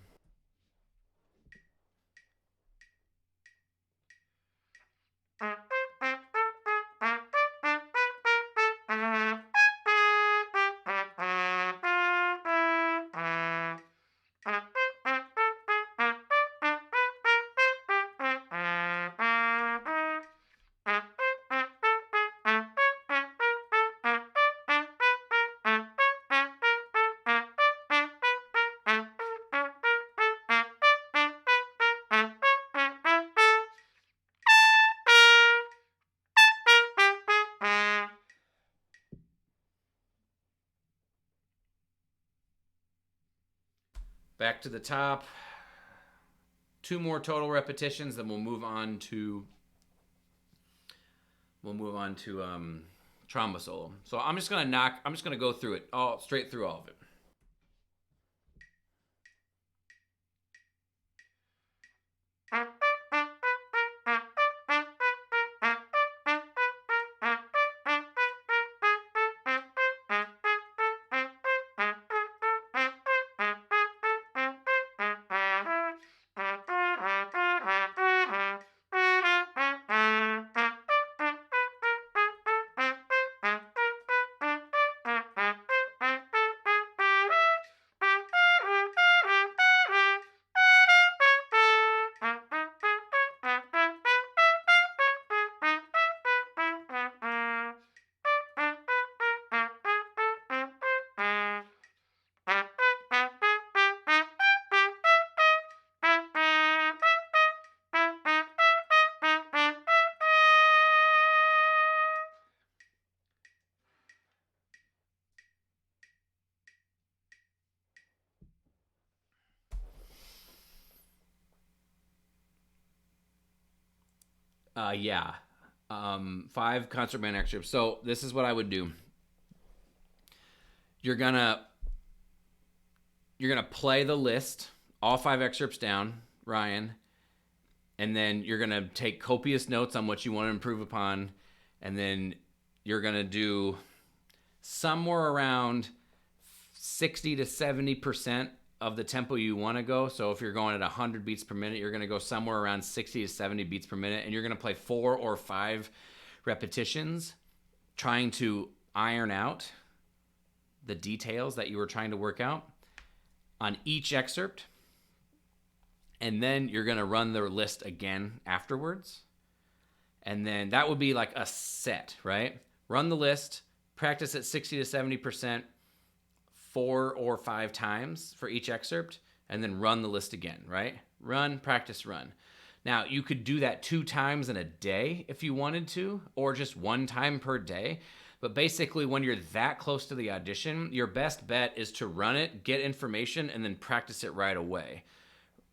Back to the top. 2 more total repetitions, then we'll move on to tromba solo. So I'm just gonna go through it all straight through all of it. Yeah. 5 concert band excerpts. So this is what I would do. You're gonna play the list, all 5 excerpts down, Ryan, and then you're gonna take copious notes on what you want to improve upon, and then you're gonna do somewhere around 60 to 70% of the tempo you want to go. So if you're going at 100 beats per minute, you're going to go somewhere around 60 to 70 beats per minute, and you're going to play 4 or 5 repetitions, trying to iron out the details that you were trying to work out on each excerpt. And then you're going to run the list again afterwards. And then that would be like a set, right? Run the list, practice at 60 to 70%, 4 or 5 times for each excerpt, and then run the list again, right? Run, practice, run. Now, you could do that 2 times in a day if you wanted to, or just 1 time per day. But basically, when you're that close to the audition, your best bet is to run it, get information, and then practice it right away.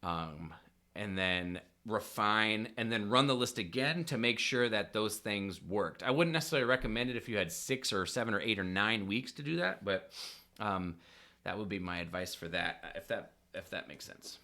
And then refine, and then run the list again to make sure that those things worked. I wouldn't necessarily recommend it if you had 6 or 7 or 8 or 9 weeks to do that, but that would be my advice for that, if that makes sense.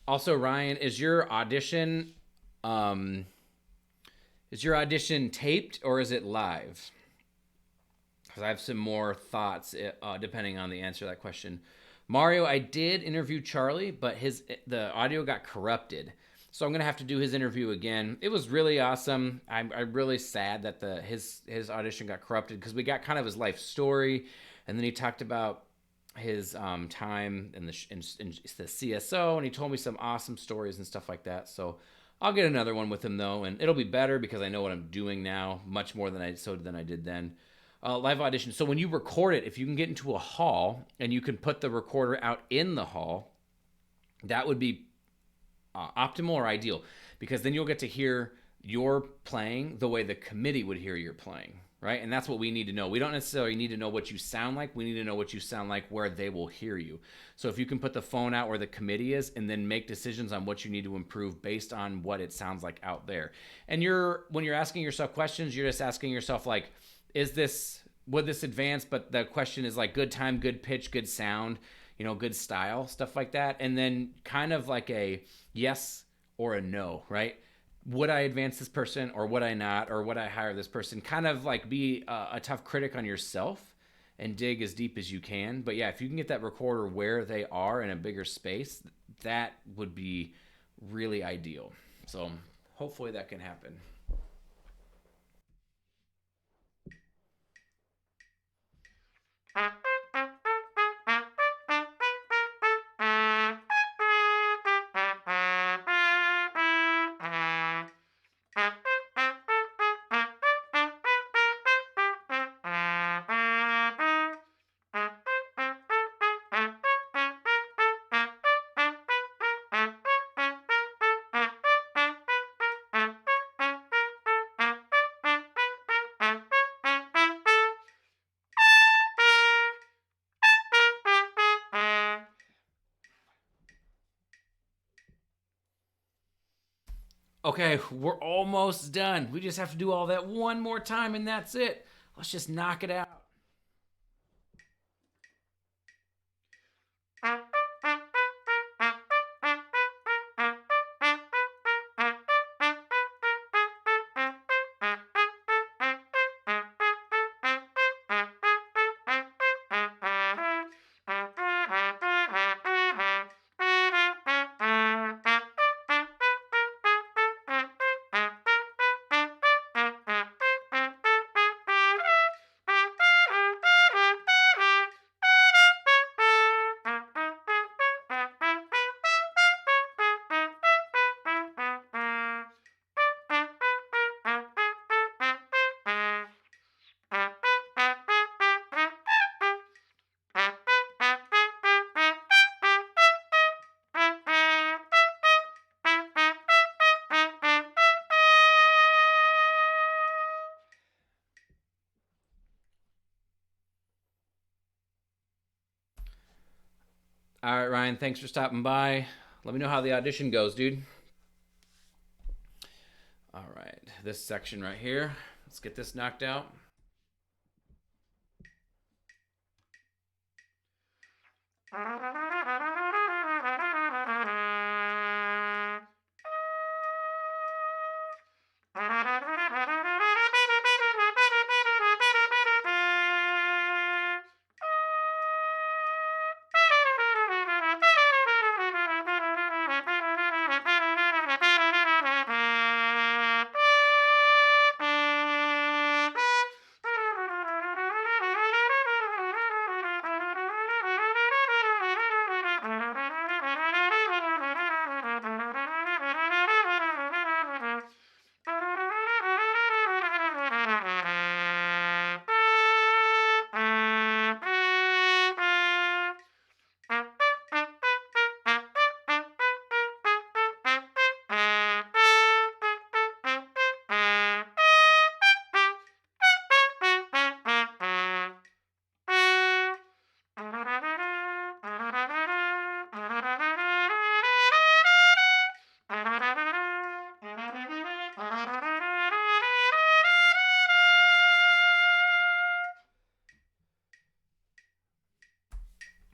Also, Ryan, is your audition taped or is it live? Because I have some more thoughts depending on the answer to that question. Mario, I did interview Charlie, but the audio got corrupted. So I'm going to have to do his interview again. It was really awesome. I'm really sad that his audition got corrupted because we got kind of his life story, and then he talked about his time in the CSO, and he told me some awesome stories and stuff like that. So I'll get another one with him though, and it'll be better because I know what I'm doing now much more than I did then. Live audition. So when you record it, if you can get into a hall and you can put the recorder out in the hall, that would be optimal or ideal, because then you'll get to hear your playing the way the committee would hear your playing, right? And that's what we need to know. We don't necessarily need to know what you sound like. We need to know what you sound like where they will hear you. So if you can put the phone out where the committee is and then make decisions on what you need to improve based on what it sounds like out there. And when you're asking yourself questions, you're just asking yourself like, would this advance? But the question is like good time, good pitch, good sound, good style, stuff like that. And then kind of like a yes or a no, right? Would I advance this person or would I not? Or would I hire this person? Kind of like be a tough critic on yourself and dig as deep as you can. But yeah, if you can get that recorder where they are in a bigger space, that would be really ideal. So hopefully that can happen. Okay, we're almost done. We just have to do all that one more time and that's it. Let's just knock it out. All right, Ryan, thanks for stopping by. Let me know how the audition goes, dude. All right, this section right here. Let's get this knocked out.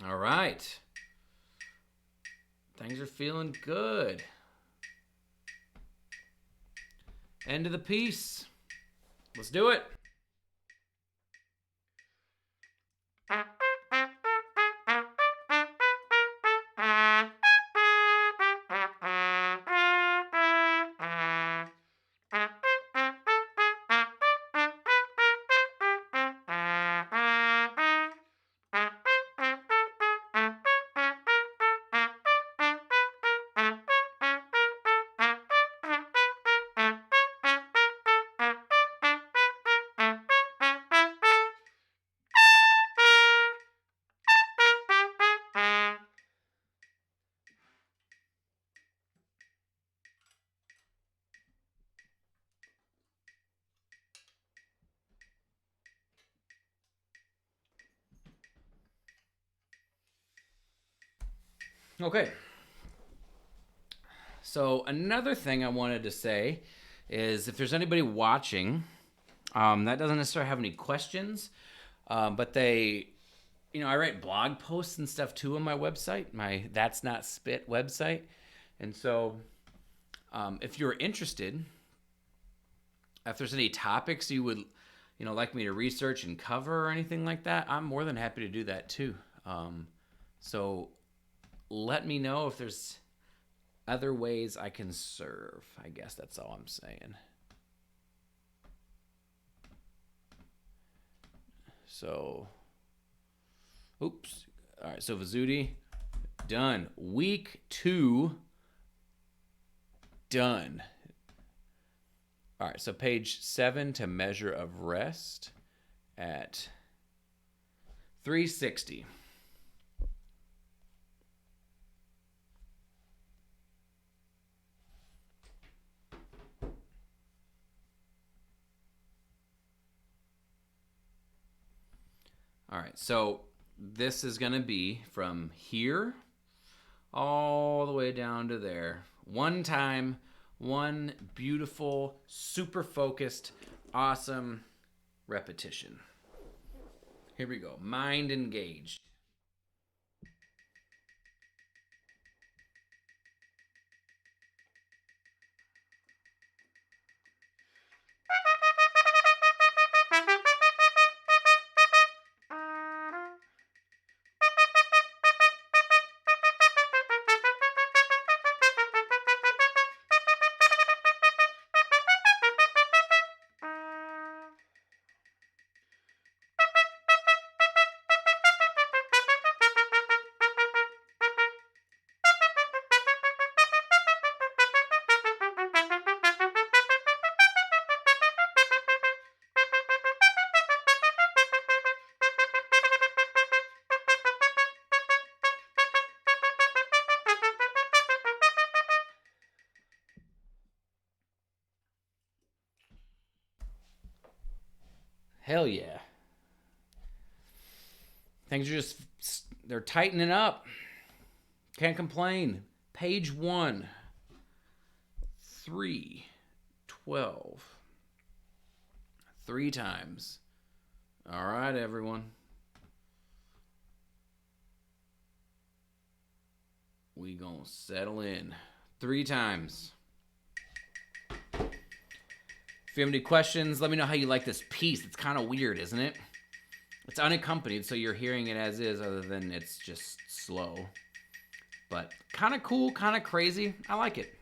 All right. Things are feeling good. End of the piece. Let's do it. Okay. So another thing I wanted to say is if there's anybody watching that doesn't necessarily have any questions, but I write blog posts and stuff too on my website, my That's Not Spit website. And so if you're interested, if there's any topics you would, like me to research and cover or anything like that, I'm more than happy to do that too. So let me know if there's other ways I can serve. I guess that's all I'm saying. So, oops. All right, so Vizzuti, done. Week 2, done. All right, so page 7 to measure of rest at 360. All right, so this is going to be from here all the way down to there. One time, one beautiful, super focused, awesome repetition. Here we go. Mind engaged. Hell yeah. Things are just, they're tightening up. Can't complain. Page 1, 3, 12. 3 times. All right, everyone. We gonna settle in. 3 times. If you have any questions, let me know how you like this piece. It's kind of weird, isn't it? It's unaccompanied, so you're hearing it as is, other than it's just slow. But kind of cool, kind of crazy. I like it.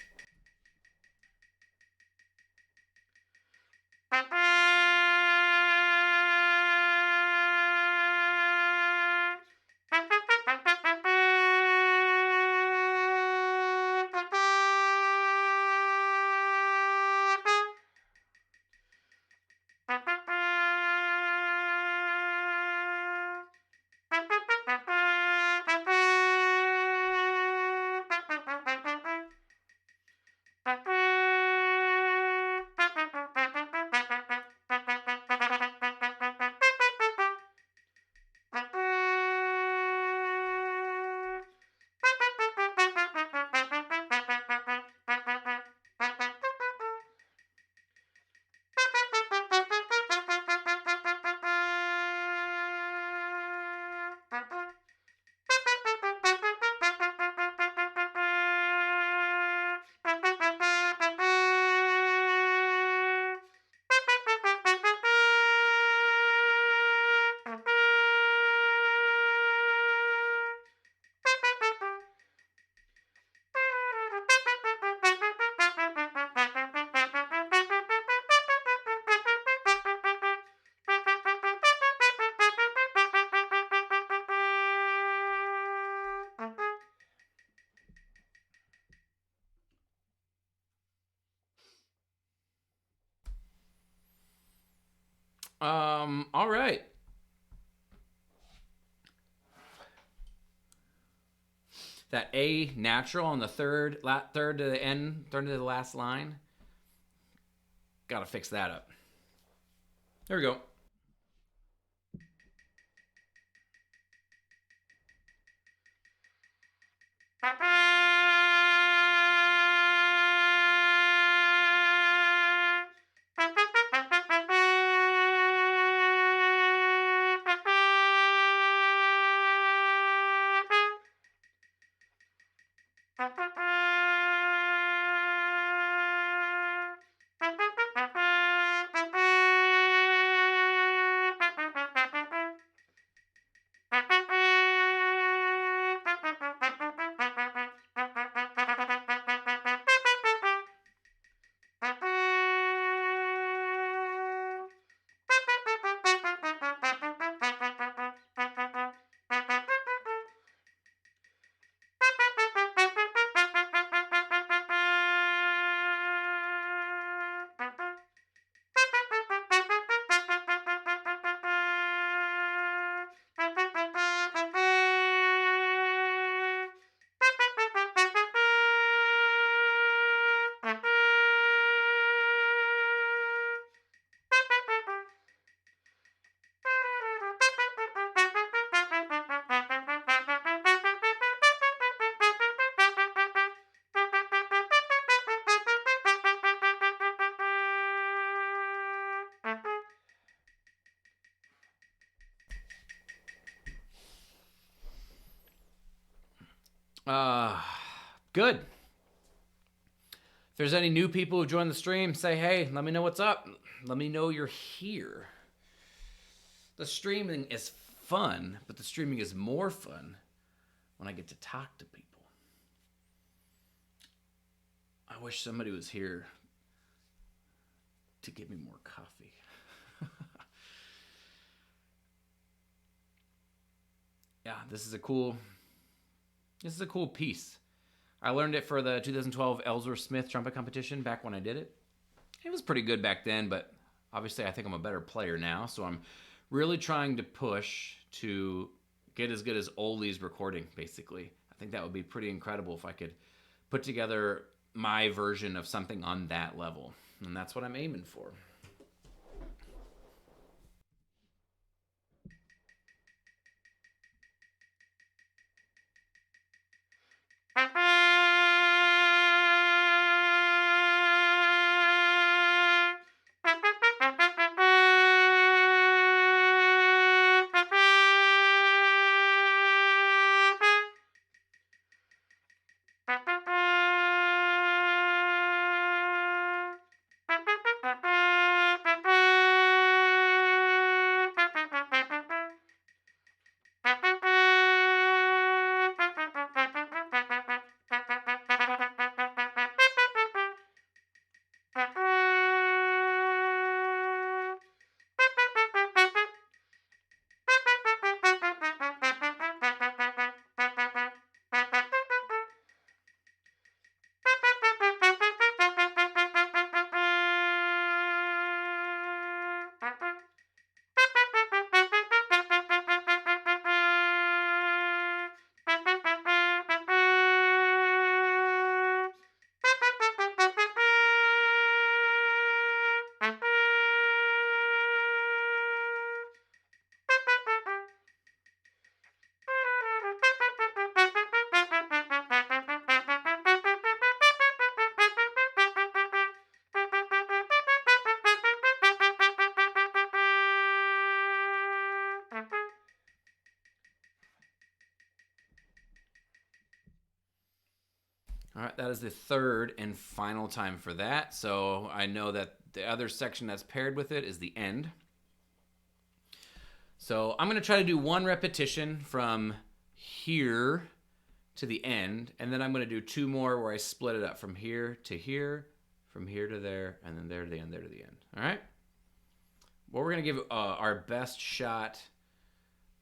All right. That A natural on the third to the end, third to the last line. Gotta fix that up. There we go. Good. If there's any new people who join the stream, say hey, let me know what's up. Let me know you're here. The streaming is fun, but the streaming is more fun when I get to talk to people. I wish somebody was here to give me more coffee. Yeah, this is a cool piece. I learned it for the 2012 Ellsworth Smith trumpet competition back when I did it. It was pretty good back then, but obviously I think I'm a better player now, so I'm really trying to push to get as good as Ole's recording, basically. I think that would be pretty incredible if I could put together my version of something on that level, and that's what I'm aiming for. All right, that is the third and final time for that. So I know that the other section that's paired with it is the end. So I'm going to try to do one repetition from here to the end, and then I'm going to do two more where I split it up from here to here, from here to there, and then there to the end, there to the end. All right? Well, we're going to give our best shot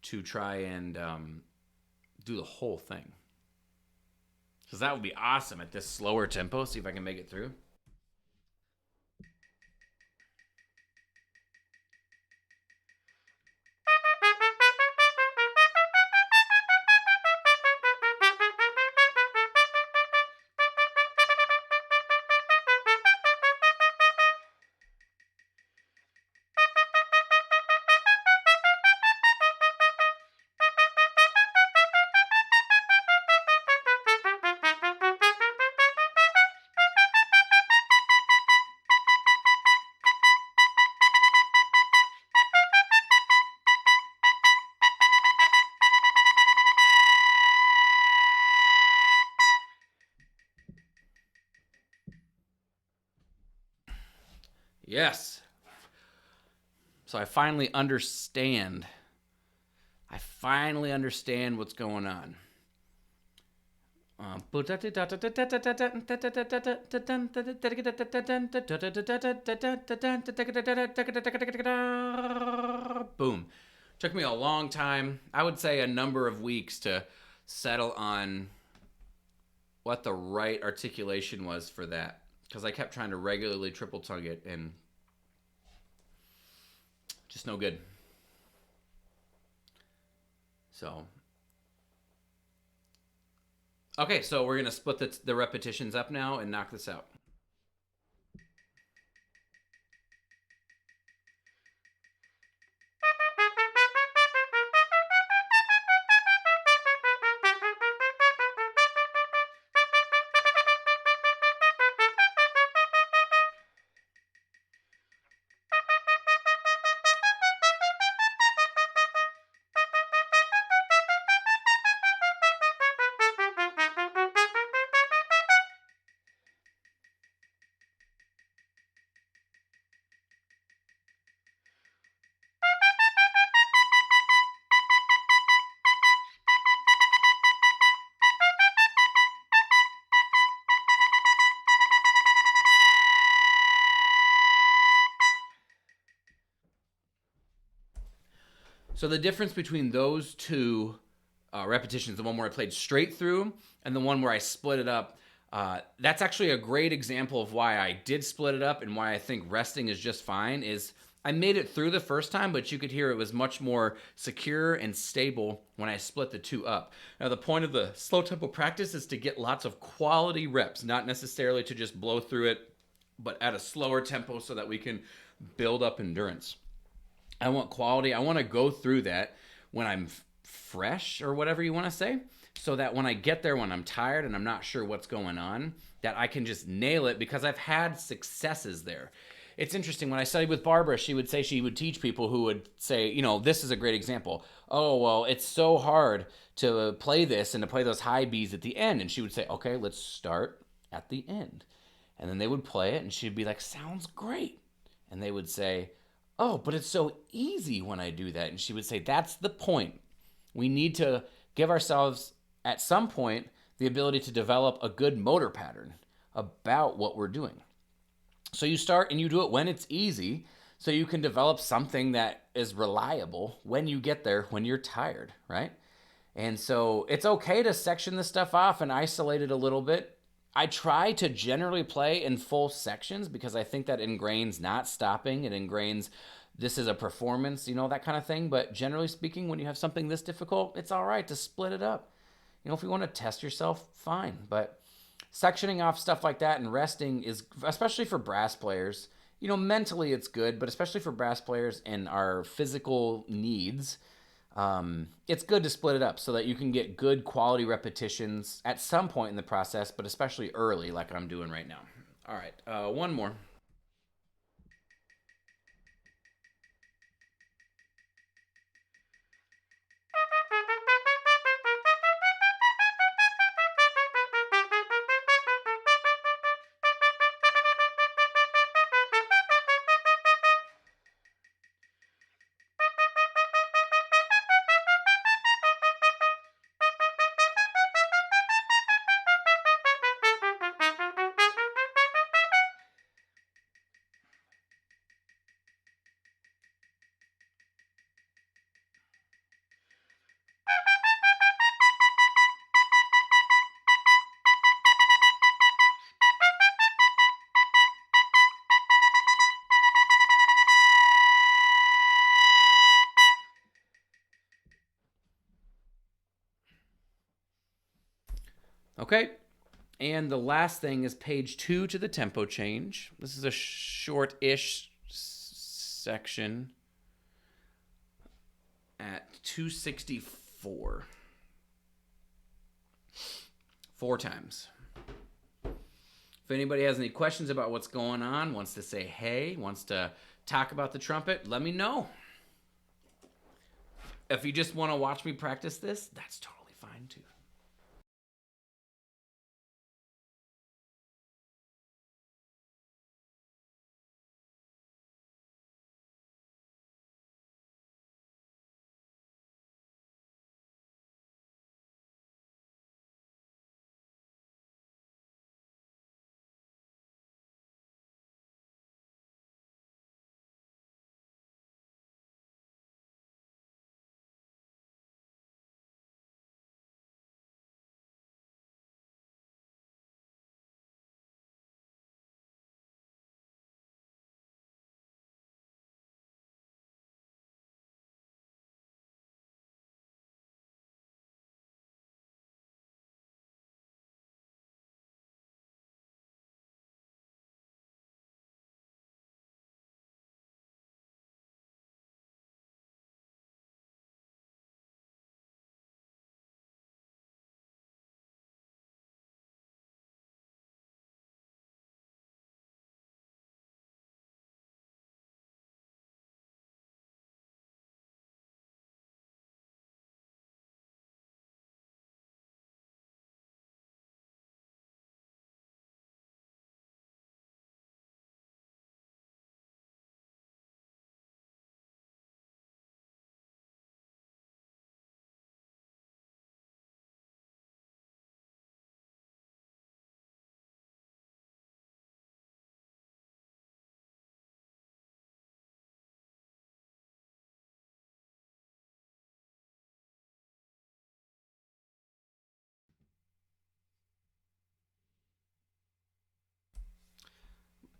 to try and do the whole thing. Because that would be awesome at this slower tempo. See if I can make it through. Yes. So I finally understand. What's going on. Boom. Took me a long time. I would say a number of weeks to settle on what the right articulation was for that. Because I kept trying to regularly triple tongue it and just no good. So, okay, so we're going to split the repetitions up now and knock this out. So the difference between those two repetitions, the one where I played straight through and the one where I split it up, that's actually a great example of why I did split it up and why I think resting is just fine. Is I made it through the first time, but you could hear it was much more secure and stable when I split the two up. Now, the point of the slow tempo practice is to get lots of quality reps, not necessarily to just blow through it, but at a slower tempo so that we can build up endurance. I want quality. I want to go through that when I'm fresh or whatever you want to say, so that when I get there, when I'm tired and I'm not sure what's going on, that I can just nail it because I've had successes there. It's interesting. When I studied with Barbara, she would say she would teach people who would say, you know, this is a great example. Oh, well, it's so hard to play this and to play those high Bs at the end. And she would say, okay, let's start at the end. And then they would play it and she'd be like, sounds great. And they would say, oh, but it's so easy when I do that. And she would say, that's the point. We need to give ourselves, at some point, the ability to develop a good motor pattern about what we're doing. So you start and you do it when it's easy, so you can develop something that is reliable when you get there, when you're tired, right? And so it's okay to section this stuff off and isolate it a little bit. I try to generally play in full sections because I think that ingrains not stopping. It ingrains this is a performance, you know, that kind of thing. But generally speaking, when you have something this difficult, it's all right to split it up. You know, if you want to test yourself, fine. But sectioning off stuff like that and resting is, especially for brass players, you know, mentally it's good, but especially for brass players and our physical needs, it's good to split it up so that you can get good quality repetitions at some point in the process, but especially early, like I'm doing right now. All right, one more. Okay, and the last thing is page 2 to the tempo change. This is a short-ish section at 264. 4 times. If anybody has any questions about what's going on, wants to say hey, wants to talk about the trumpet, let me know. If you just want to watch me practice this, that's totally fine too.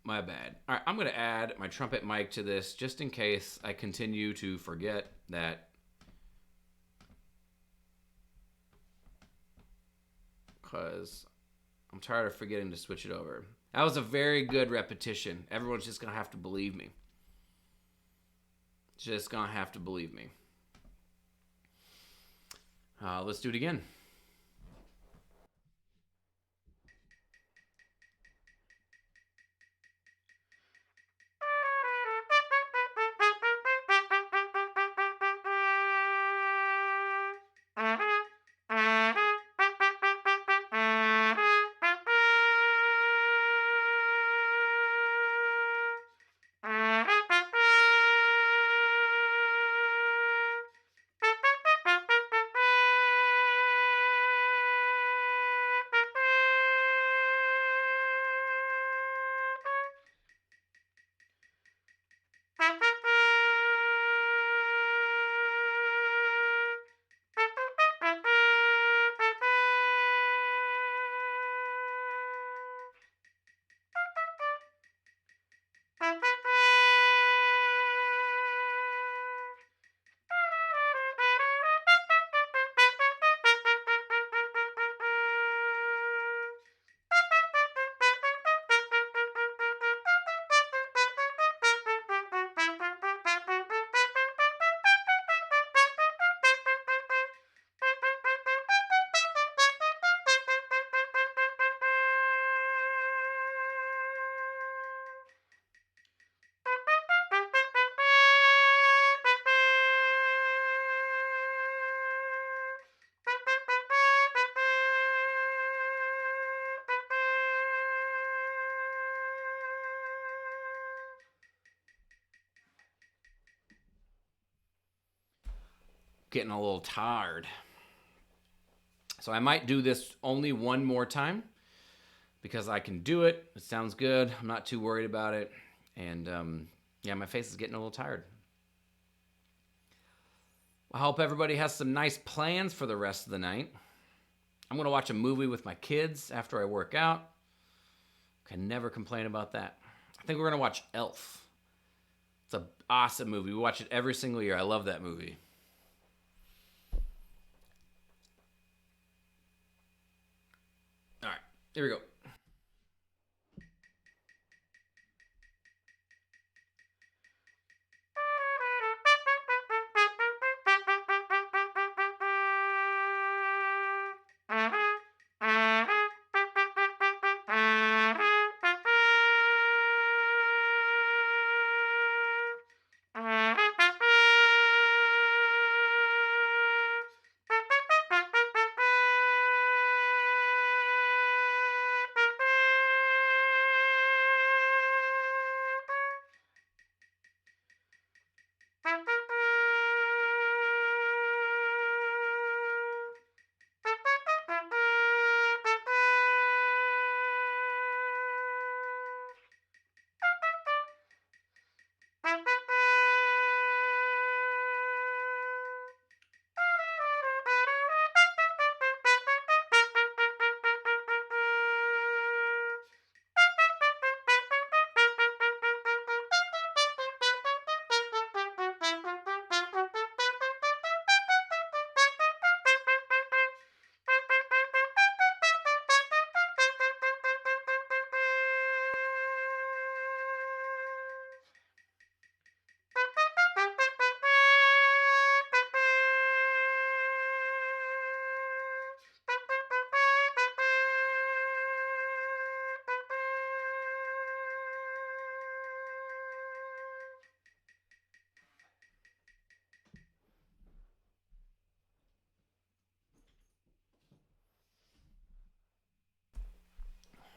My bad. All right, I'm going to add my trumpet mic to this just in case I continue to forget that. Because I'm tired of forgetting to switch it over. That was a very good repetition. Everyone's just going to have to believe me. Just going to have to believe me. Let's do it again. Getting a little tired. So I might do this only one more time because I can do it. It sounds good. I'm not too worried about it. And yeah, my face is getting a little tired. I hope everybody has some nice plans for the rest of the night. I'm going to watch a movie with my kids after I work out. Can never complain about that. I think we're going to watch Elf. It's an awesome movie. We watch it every single year. I love that movie. All right, here we go.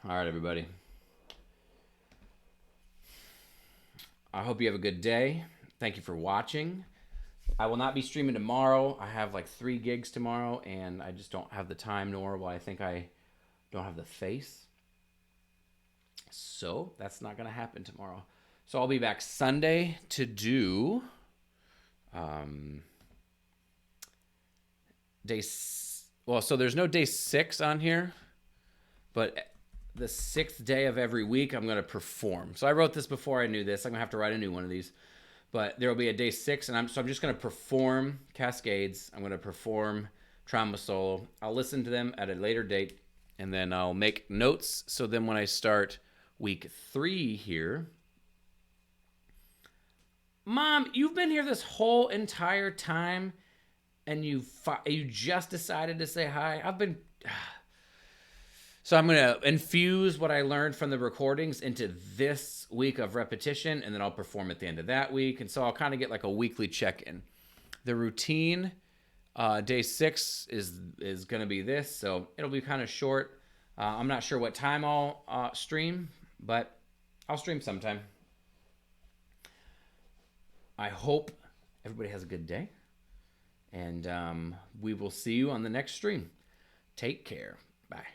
All right, everybody. I hope you have a good day. Thank you for watching. I will not be streaming tomorrow. I have like 3 gigs tomorrow, and I just don't have the time, nor will I think I don't have the face. So that's not going to happen tomorrow. So I'll be back Sunday to do so there's no day 6 on here, but the 6th day of every week, I'm going to perform. So I wrote this before I knew this. I'm going to have to write a new one of these. But there will be a day 6, and I'm just going to perform Cascades. I'm going to perform Tromba Solo. I'll listen to them at a later date, and then I'll make notes. So then when I start week 3 here, Mom, you've been here this whole entire time, and you just decided to say hi. So I'm going to infuse what I learned from the recordings into this week of repetition, and then I'll perform at the end of that week. And so I'll kind of get like a weekly check-in. The routine, day 6 is going to be this, so it'll be kind of short. I'm not sure what time I'll stream, but I'll stream sometime. I hope everybody has a good day, and we will see you on the next stream. Take care. Bye.